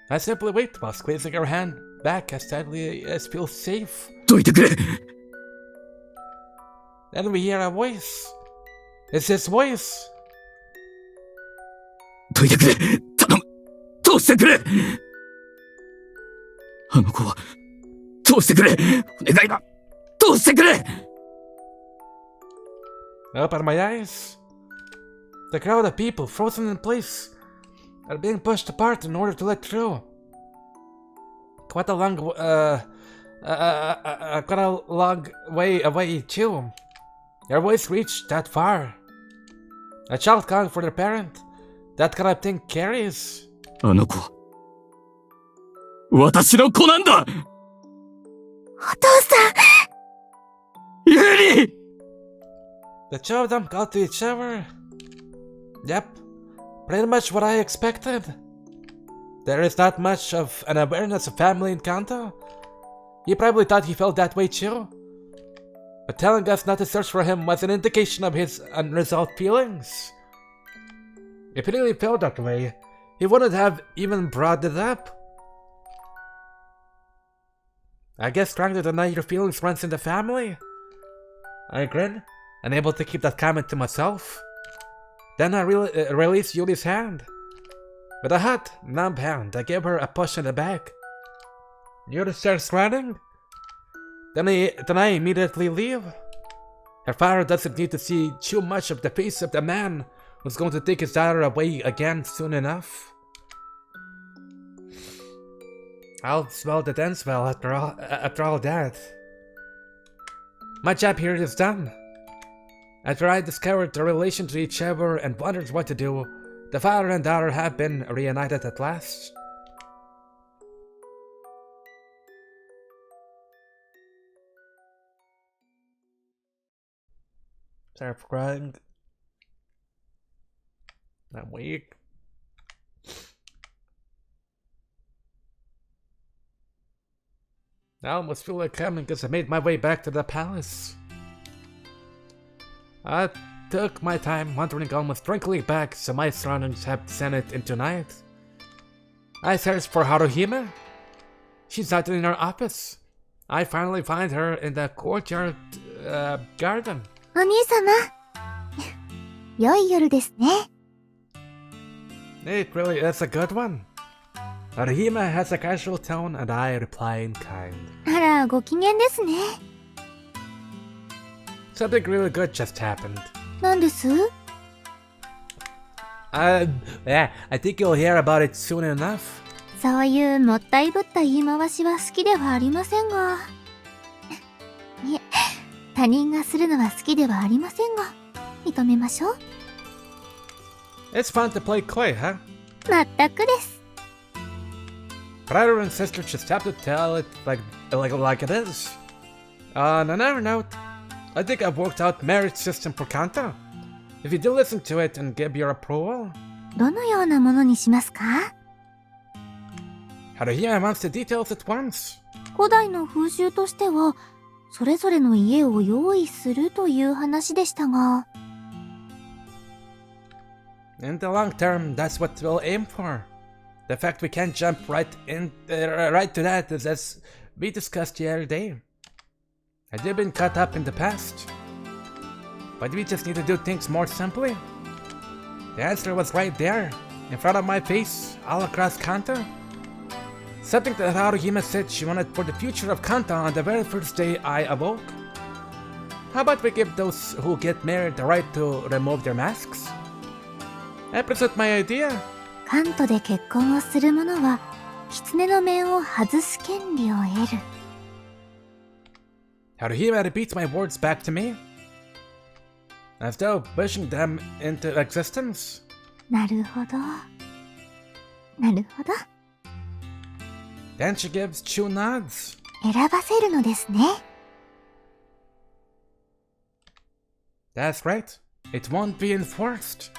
I simply wait while squeezing her hand back as tightly as feels safe. どいてくれ Then we hear a voice. It's his voice. どいてくれ頼む通してくれあの子は通してくれお願いだ通してくれ I open my eyes. The crowd of people frozen in place are being pushed apart in order to let through. Quite a long way away too. Their voice reached that far. A child calling for their parent. That kind of thing carries. あの子は私の子なんだお父さんユリ The two of them got to each other. Yep, pretty much what I expected. There is not much of an awareness of family in Kanto. He probably thought he felt that way too. But telling us not to search for him was an indication of his unresolved feelings. If he really felt that way, he wouldn't have even brought it up. I guess trying to deny your feelings runs in the family. I grin, unable to keep that comment to myself. Then I released Yuri's hand. With a hot, numb hand, I gave her a push in the back. Yuri starts running. Then I immediately leave. Her father doesn't need to see too much of the face of the man who's going to take his daughter away again soon enough. I'll smell the dance well after all that. My job here is done. After I discovered their relation to each other and wondered what to do, the father and daughter have been reunited at last. Sorry for crying. I'm weak. I almost feel like coming as I made my way back to the palace. I took my time wandering almost tranquilly back, so my surroundings have descended into night. I searched for Haruhime. She's not in her office. I finally find her in the courtyard garden. お兄様良い夜ですね It really is a good one. Haruhime has a casual tone and I reply in kind. あらご機嫌ですね Something really good just happened. 何です Yeah, I think you'll hear about it soon enough. そういうもったいぶった言い回しは好きではありませんがいえ他人がするのは好きではありませんが認めましょう It's fun to play koi, huh? まったくです Brother and sister just have to tell it like it is. On another note, I think I've worked out marriage system for Kanto. If you do listen to it and give your approval. どのようなものにしますか Haruhime wants the details at once. 古代の風習としてはそれぞれの家を用意するという話でしたが In the long term, that's what we'll aim for. The fact we can't jump right to that is as we discussed the other day. Had you been caught up in the past? But we just need to do things more simply. The answer was right there, in front of my face, all across Kanto. Something that Haruhime said she wanted for the future of Kanto on the very first day I awoke. How about we give those who get married the right to remove their masks? I present my idea. カントで結婚をする者は狐の面を外す権利を得る Haruhime repeats my words back to me, as though wishing them into existence. なるほどなるほど Then she gives two nods. 選ばせるのですね That's right. It won't be enforced.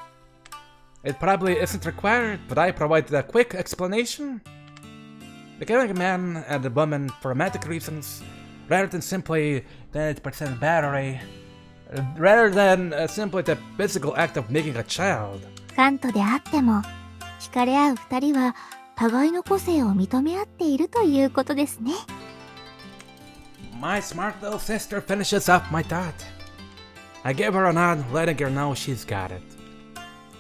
It probably isn't required, but I provided a quick explanation. Becoming a man and a woman for romantic reasons, rather than simply the physical act of making a child. カントであっても惹かれ合う二人は互いの個性を認め合っているということですね。My smart little sister finishes up my thought. I give her a nod, letting her know she's got it.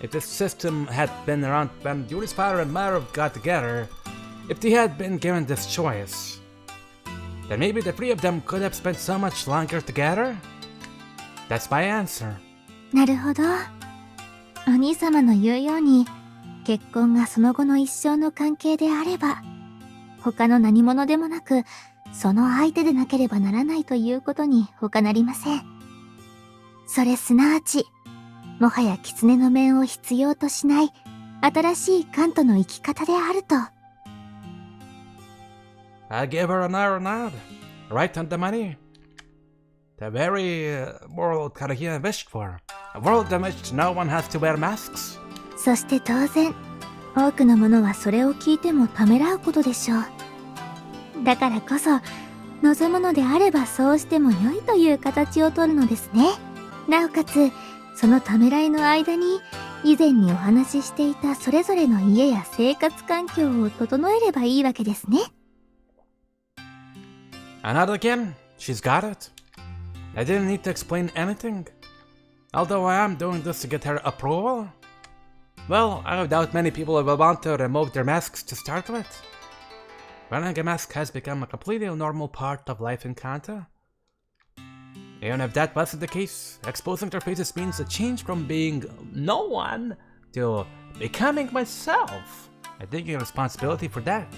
If this system had been around when Yuri's father and mother got together, if they had been given this choice, then maybe the three of them could have spent so much longer together? That's my answer. なるほど。お兄様の言うように、結婚がその後の一生の関係であれば、他の何者でもなく、その相手でなければならないということに他なりません。それすなわち、もはや狐の面を必要としない新しいカントの生き方であると。I give her another nod, right on the money. The very world Karakia wished for. A world in which no one has to wear masks. そして当然、多くの者はそれを聞いてもためらうことでしょう。だからこそ、望むのであればそうしても良いという形をとるのですね。なおかつ、そのためらいの間に、以前にお話ししていたそれぞれの家や生活環境を整えればいいわけですね。And not again, she's got it. I didn't need to explain anything. Although I am doing this to get her approval. Well, I doubt many people will want to remove their masks to start with. Wearing a mask has become a completely normal part of life in Kanto. Even if that wasn't the case, exposing their faces means a change from being no one to becoming myself. I take a responsibility for that.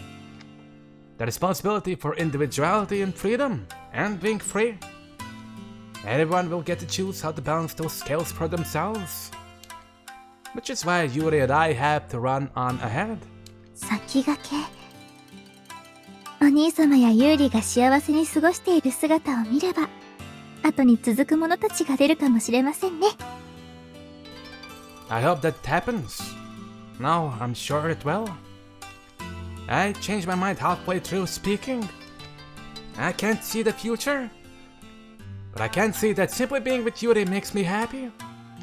The responsibility for individuality and freedom, and being free. Everyone will get to choose how to balance those scales for themselves. Which is why Yuri and I have to run on ahead. 先駆け。お兄様やユーリが幸せに過ごしている姿を見れば、後に続く者たちが出るかもしれませんね。I hope that happens. No, I'm sure it will. I changed my mind halfway through speaking. I can't see the future. But I can see that simply being with Yuri makes me happy.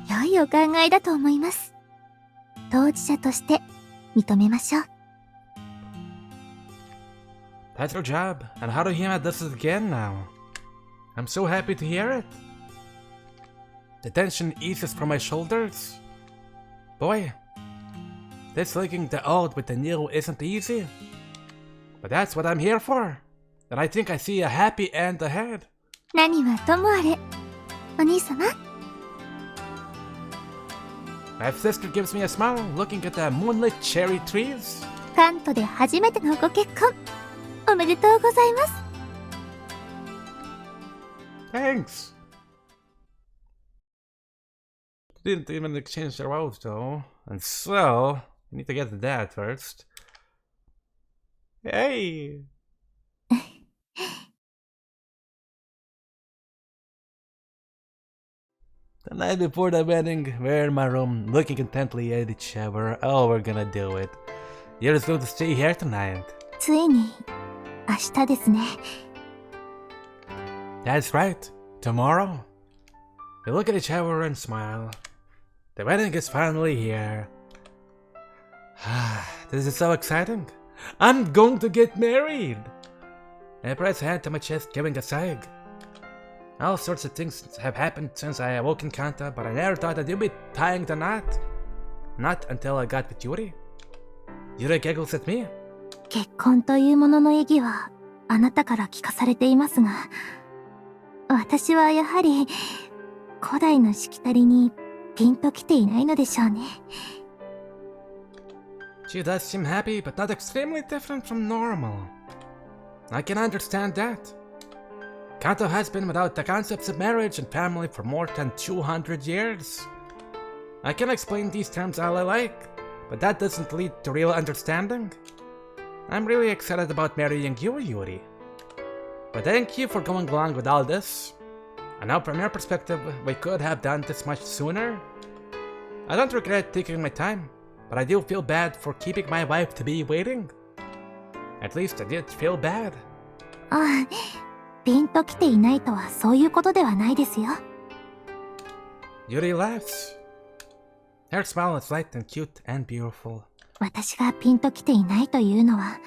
良いお考えだと思います。当事者として認めましょう。That's her job, and Haruhima does it again now. I'm so happy to hear it. The tension eases from my shoulders. Boy, this linking the old with the new isn't easy. But that's what I'm here for. And I think I see a happy end ahead. 何はともあれ、お兄様。My sister gives me a smile looking at the moonlit cherry trees. カントで初めてのご結婚、おめでとうございます。Thanks. Didn't even exchange their vows though. And so, we need to get to that first. Hey! The night before the wedding, we're in my room, looking intently at each other. Oh, we're gonna do it. You're just going to stay here tonight. ついに、明日ですね。That's right. Tomorrow. We look at each other and smile. The wedding is finally here. This is so exciting. I'm going to get married. I press a hand to my chest, giving a sigh. All sorts of things have happened since I awoke in Kanta, but I never thought that you'd be tying the knot. Not until I got with Yuri. Yuri giggles at me. 結婚というものの意義はあなたから聞かされていますが、私はやはり古代のしきたりにピンときていないのでしょうね。She does seem happy, but not extremely different from normal. I can understand that. Kanto has been without the concepts of marriage and family for more than 200 years. I can explain these terms all I like, but that doesn't lead to real understanding. I'm really excited about marrying you, Yuri. But thank you for going along with all this. I know from your perspective, we could have done this much sooner. I don't regret taking my time, but I do feel bad for keeping my wife to be waiting. At least I did feel bad. ああ、ピンときていないとはそういうことではないですよ。Yuri laughs. Her smile is light and cute and beautiful. 私がピンときていないというのは、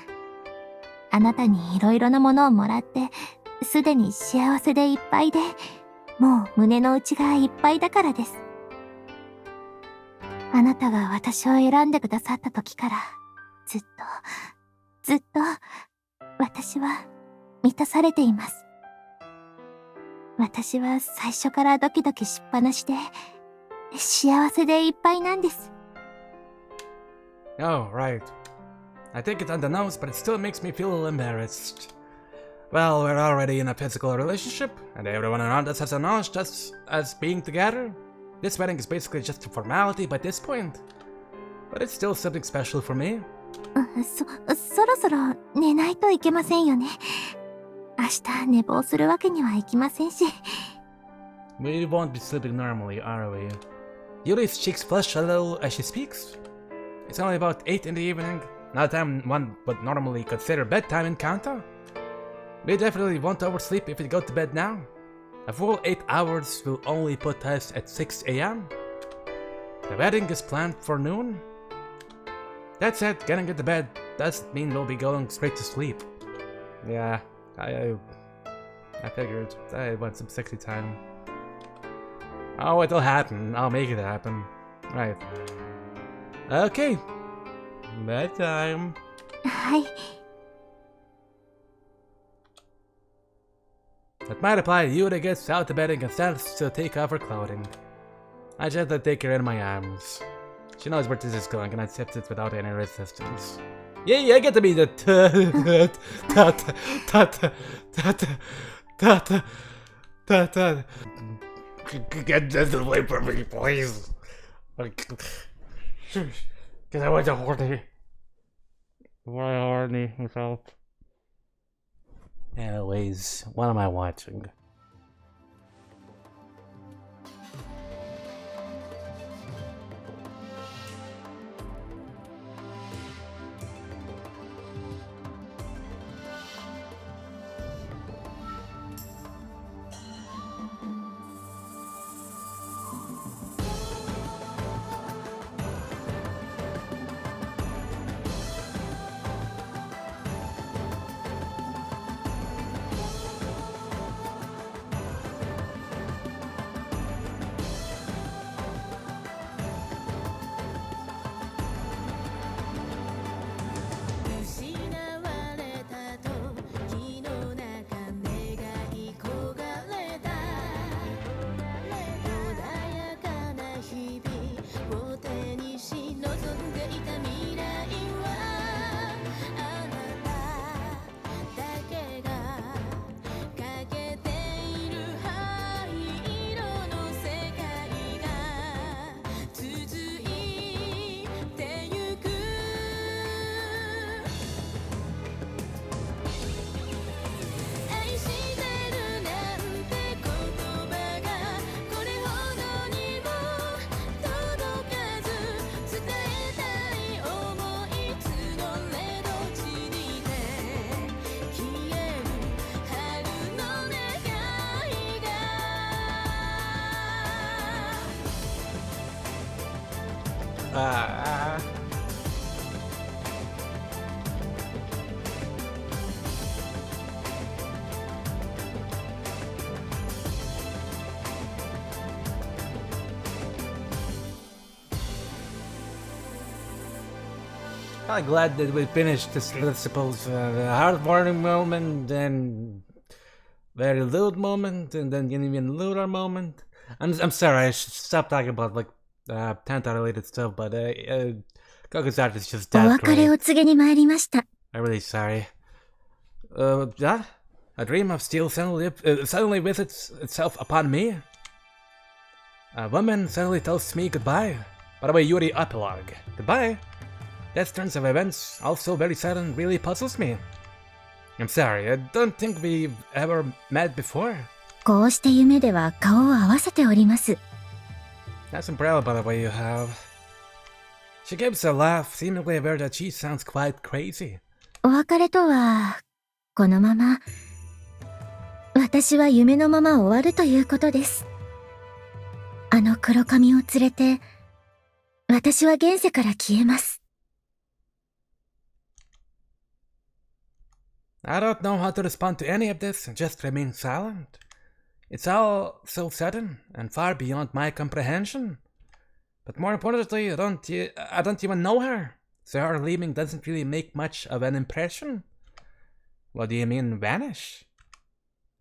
あなたにいろいろなものをもらって、すでに幸せでいっぱいで、もう胸の内がいっぱいだからです。あなたが私を選んでくださった時から、ずっと、私は満たされています。私は最初からドキドキしっぱなしで、幸せでいっぱいなんです。Oh, right. I take it on the nose, but it still makes me feel a little embarrassed. Well, we're already in a physical relationship, and everyone around us has a knowledge just as being together. This wedding is basically just a formality by this point. But it's still something special for me. そろそろ寝ないといけませんよね。明日寝坊するわけにはいきませんし。We won't be sleeping normally, are we? Yuri's cheeks flush a little as she speaks. It's only about 8 in the evening, not time one would normally consider bedtime in Kanto. We definitely won't oversleep if we go to bed now. A full 8 hours will only put us at 6 a.m. The wedding is planned for noon. That said, getting into bed doesn't mean we'll be going straight to sleep. Yeah, I figured. I want some sexy time. Oh, it'll happen. I'll make it happen. Right. Okay. Bedtime. はい。That might apply to Yuri gets out of bed and starts to take off her clothing. I gently take her in my arms. She knows where this is going and accepts it without any resistance. Yeah, I get to be the Get this away from me, please. Cause I want to horny. Why horny myself? Anyways, what am I watching? I'm glad that we finished this, let's suppose, the heartwarming moment, then very lewd moment, and then an even lewder moment. I'm sorry, I should stop talking about like Tanta related stuff, but Goku's art is just お that 別れ great. を告げに参りました。 I'm really sorry. Yeah? A dream of steel suddenly visits itself upon me? A woman suddenly tells me goodbye. By the way, Yuri epilogue. Goodbye. That turns of events, also very sudden, really puzzles me. I'm sorry, I don't think we've ever met before. こうして夢では顔を合わせております。 That's umbrella, by the way, you have. She gives a laugh, seemingly aware that she sounds quite crazy. お別れとは、このまま、私は夢のまま終わるということです。あの黒髪を連れて、私は現世から消えます。I don't know how to respond to any of this and just remain silent. It's all so sudden and far beyond my comprehension. But more importantly, I don't even know her, so her leaving doesn't really make much of an impression. What do you mean, vanish?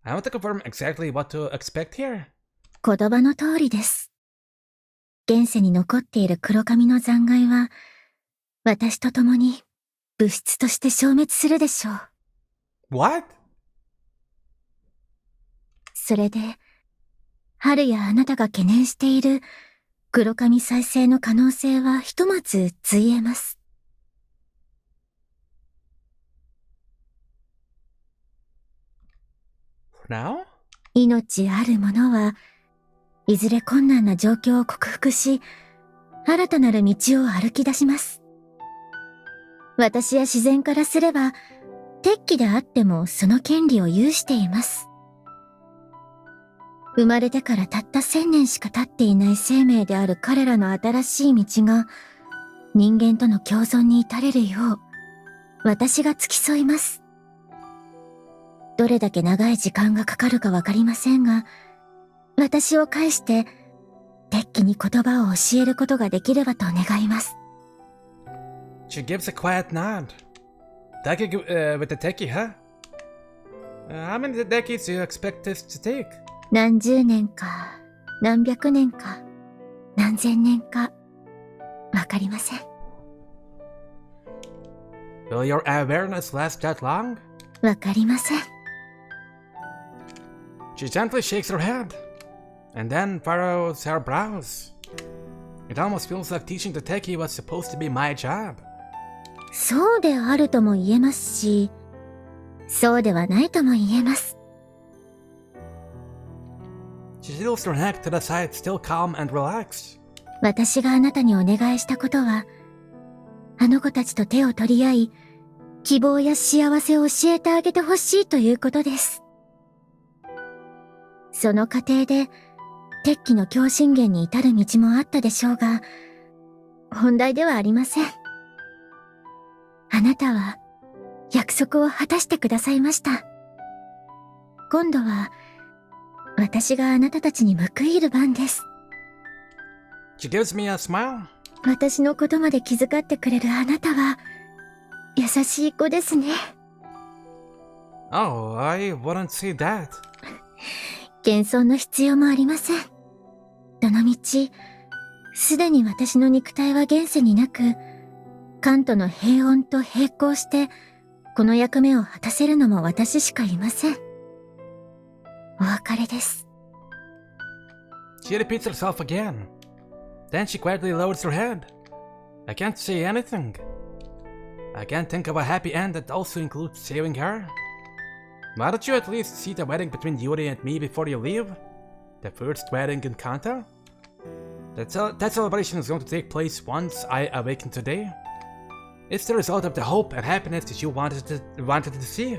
I want to confirm exactly what to expect here. 言葉の通りです。現世に残っている黒髪の残骸は、私と共に物質として消滅するでしょう。What? それで、春やあなたが懸念している黒髪再生の可能性はひとまずついえます。Now? 命ある者はいずれ困難な状況を克服し、新たなる道を歩き出します。私や自然からすれば、敵機であってもその権利を有しています。生まれてからたった1000年しか経っていない生命である彼らの新しい道が、人間との共存に至れるよう、私が付き添います。どれだけ長い時間がかかるかわかりませんが、私を介して、敵機に言葉を教えることができればと願います。She gives a quiet nod. Deki with the techie, huh? How many decades do you expect this to take? 何十年か、何百年か、何千年か、わかりません。Will your awareness last that long? わかりません。She gently shakes her head, and then furrows her brows. It almost feels like teaching the techie was supposed to be my job. そうであるとも言えますし、そうではないとも言えます。She tilts her neck to the side, still calm and relaxed. 私があなたにお願いしたことは、あの子たちと手を取り合い、希望や幸せを教えてあげてほしいということです。その過程で、敵機の共振源に至る道もあったでしょうが、本題ではありません。あなたは、約束を果たしてくださいました。今度は、私があなたたちに報いる番です。She gives me a smile. 私のことまで気遣ってくれるあなたは、優しい子ですね。Oh, I wouldn't say that. 謙遜の必要もありません。どのみち、すでに私の肉体は現世になく、カントの平穏と並行して、この役目を果たせるのも私しかいません。お別れです。She repeats herself again. Then she quietly lowers her head. I can't say anything. I can't think of a happy end that also includes saving her. Why don't you at least see the wedding between Yuri and me before you leave? The first wedding in Kanto? That celebration is going to take place once I awaken today. It's the result of the hope and happiness that you wanted to see.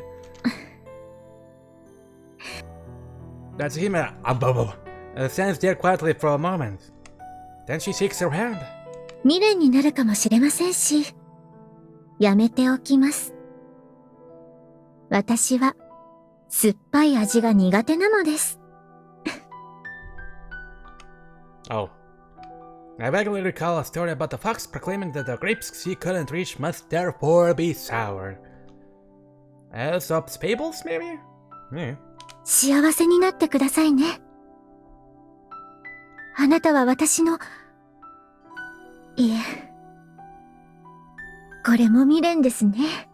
Natsuhime stands there quietly for a moment. Then she shakes her hand. 未練になるかもしれませんし、やめておきます。私は、酸っぱい味が苦手なのです。Oh. I vaguely recall a story about the fox proclaiming that the grapes she couldn't reach must therefore be sour. Aesop's fables, maybe? Yeah. 幸せになってくださいね。あなたは私の、いえ、これも未練ですね。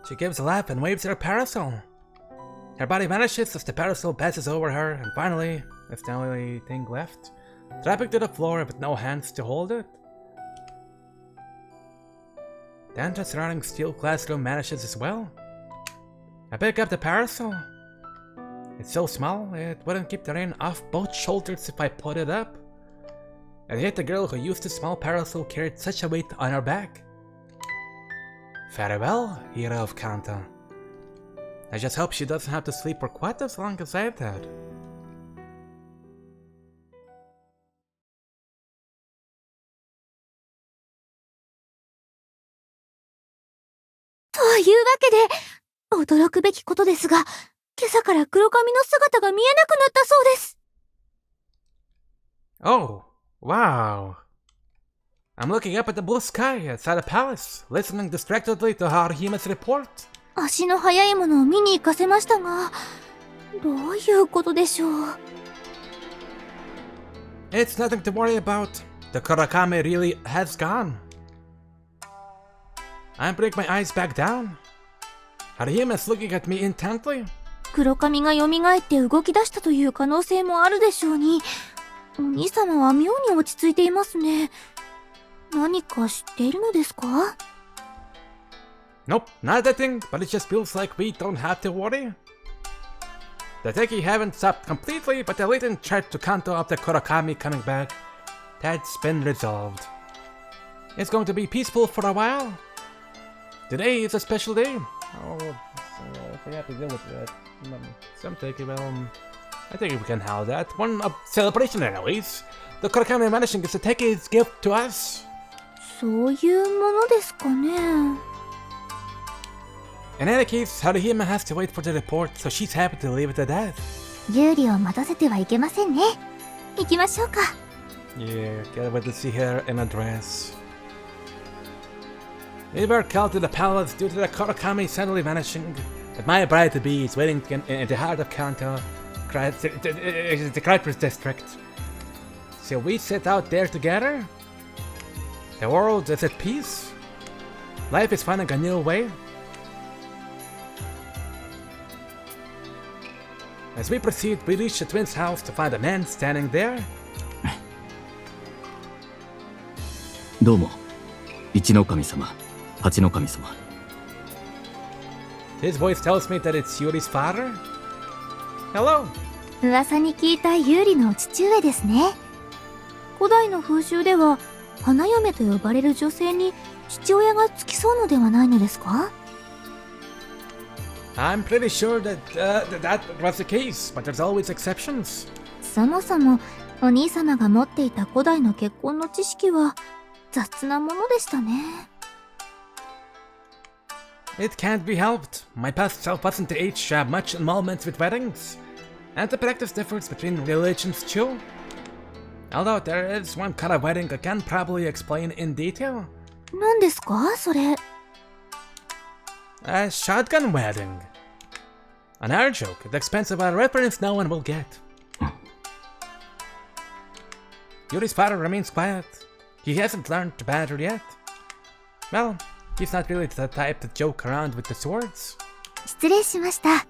She gives a laugh and waves her parasol. Her body vanishes as the parasol passes over her, and finally, it's the only thing left, dropping to the floor with no hands to hold it. Then the surrounding steel classroom vanishes as well. I pick up the parasol. It's so small, it wouldn't keep the rain off both shoulders if I put it up. I hate the girl who used the small parasol carried such a weight on her back. Farewell, hero of Kanto. I just hope she doesn't have to sleep for quite as long as I did. けで、驚くべきことですが、今朝から黒髪の姿が見えなくなったそうです。Oh, wow. I'm looking up at the blue sky outside the palace, listening distractedly to Haruhime's report. 足の速いものを見に行かせましたが、どういうことでしょう。It's nothing to worry about. The Kurakame really has gone. I bring my eyes back down. Haruhime's looking at me intently. 黒髪が蘇って動き出したという可能性もあるでしょうに、お兄様は妙に落ち着いていますね。何か知っているのですか？ Nope, not a thing, but it just feels like we don't have to worry. The Teki haven't stopped completely, but the latent threat to Kanto of the Kurakami coming back, that's been resolved. It's going to be peaceful for a while. Today is a special day. Oh, I forgot to deal with that. Some Teki, well, I think we can handle that. One celebration anyways. The Kurakami managing is the Teki's gift to us. そういうものですかね。In any case, Haruhime has to wait for the report, so she's happy to leave it at that. ユーリを待たせてはいけませんね。行きましょうか。Yeah, can't wait to see her in a dress. We were called to the palace due to the Kurakami suddenly vanishing, but my bride-to-be is waiting in the heart of Kanto, the Krypers district. So we set out there together. The world is at peace. Life is finding a new way. As we proceed, we reach the twins' house to find a man standing there. どうも、一の神様、八の神様。His voice tells me that it's Yuri's father. Hello. 噂に聞いたユーリの父上ですね。古代の風習では、花嫁と呼ばれる女性に父親がつきそうのではないのですか？ I'm pretty sure that that was the case, but there's always exceptions. そもそもお兄様が持っていた古代の結婚の知識は雑なものでしたね。It can't be helped. My past self wasn't the age to have much involvement with weddings, and the practice differs between religions too. Although there is one kind of wedding I can probably explain in detail. 何ですかそれ？ A shotgun wedding. An air joke, the expense of a reference no one will get. Yuri's father remains quiet. He hasn't learned to battle yet. Well, he's not really the type to joke around with the swords. 失礼しました。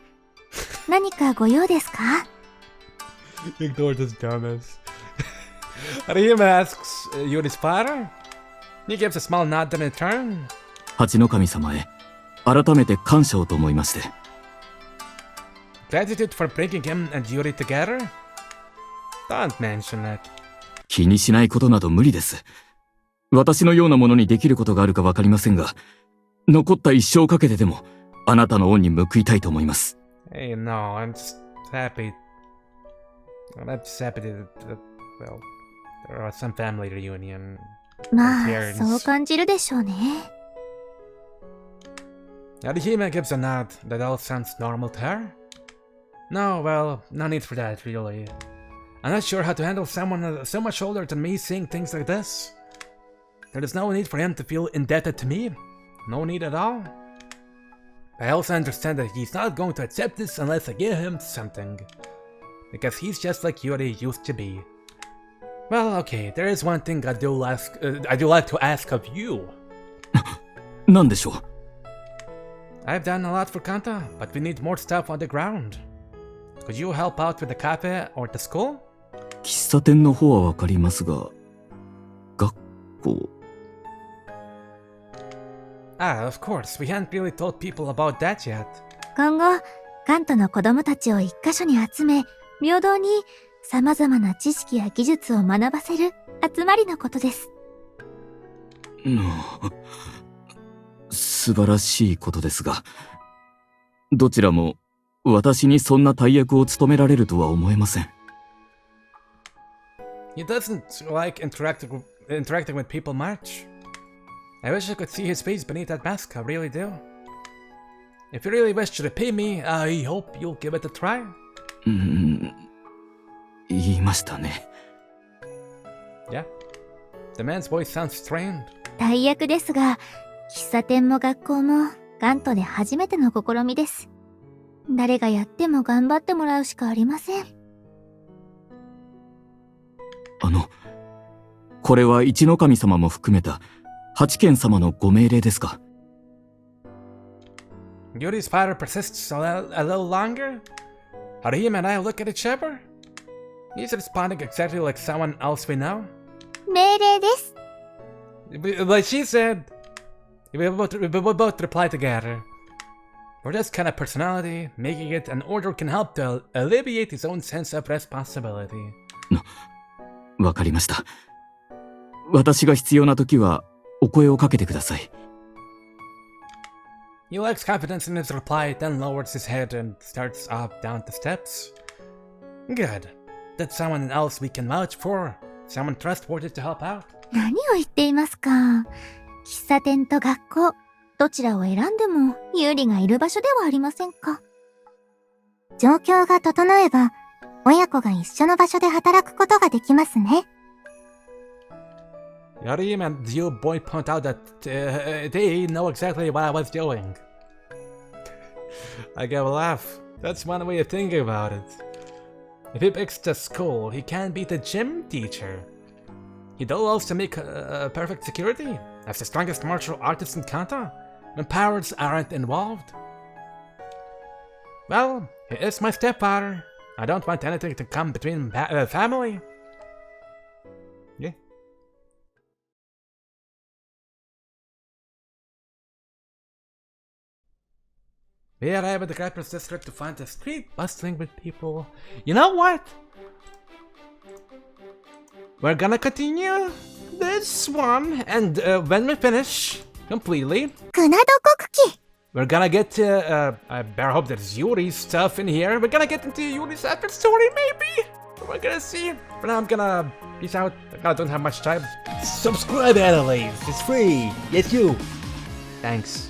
何かご用ですか？ Ignore this dumbass. Ryuma asks Yuri's father. He gives a small nod in return. 八の神様へ改めて感謝をと思いまして。Gratitude for bringing him and Yuri together? Don't mention it. 気にしないことなど無理です。私のようなものにできることがあるかわかりませんが、残った一生かけてでもあなたの恩に報いたいと思います。Hey, no, I'm just happy. I'm just happy that, well, there was some family reunion. まあ、そう感じるでしょうね。Yarihime gives a nod. That all sounds normal to her? No, well, no need for that, really. I'm not sure how to handle someone so much older than me saying things like this. There is no need for him to feel indebted to me. No need at all. I also understand that he's not going to accept this unless I give him something. Because he's just like Yuri used to be. Well, okay, there is one thing I do like to ask of you. 何でしょう？ I've done a lot for Kanta, but we need more stuff on the ground. Could you help out with the cafe or the school? 喫茶店の方はわかりますが、学校。Ah, of course, we hadn't really told people about that yet. 今後、カントの子供たちを一箇所に集め、平等に様々な知識や技術を学ばせる集まりのことです。素晴らしいことですが、どちらも私にそんな大役を務められるとは思えません。He doesn't like interacting with people much. I wish I could see his face beneath that mask, I really do. If you really wish to repay me, I hope you'll give it a try. 言いましたね。Yeah? The man's voice sounds strained. 大役ですが、喫茶店も学校もガントで初めての試みです。誰がやっても頑張ってもらうしかありません。これは一の神様も含めた八剣様のご命令ですか？ Yuri's father persists a little longer. Harim and I look at each other. He's responding exactly like someone else we know. 命令です。Like she said, we both reply together. For this kind of personality, making it an order can help to alleviate his own sense of responsibility. わかりました。私が必要な時はお声をかけてください。He lacks confidence in his reply, then lowers his head and starts off down the steps. Good. That's someone else we can vouch for. Someone trustworthy to help out. 何を言っていますか。喫茶店と学校、どちらを選んでもユーリがいる場所ではありませんか。状況が整えば、親子が一緒の場所で働くことができますね。Yarim and you boy point out that they know exactly what I was doing. I get a laugh. That's one way of thinking about it. If he picks the school, he can be the gym teacher. He loves to make perfect security, as the strongest martial artist in Kanto, when powers aren't involved. Well, he is my stepfather. I don't want anything to come between family. Yeah. We arrive at the Grapper's district to find the street bustling with people. You know what? We're gonna continue this one, and when we finish completely, クナド国旗。 we're gonna get to, I better hope there's Yuri's stuff in here. We're gonna get into Yuri's epic story, maybe? We're gonna see. For now, I'm gonna peace out. I don't have much time. Subscribe, Annalise. It's free. Yes, you. Thanks.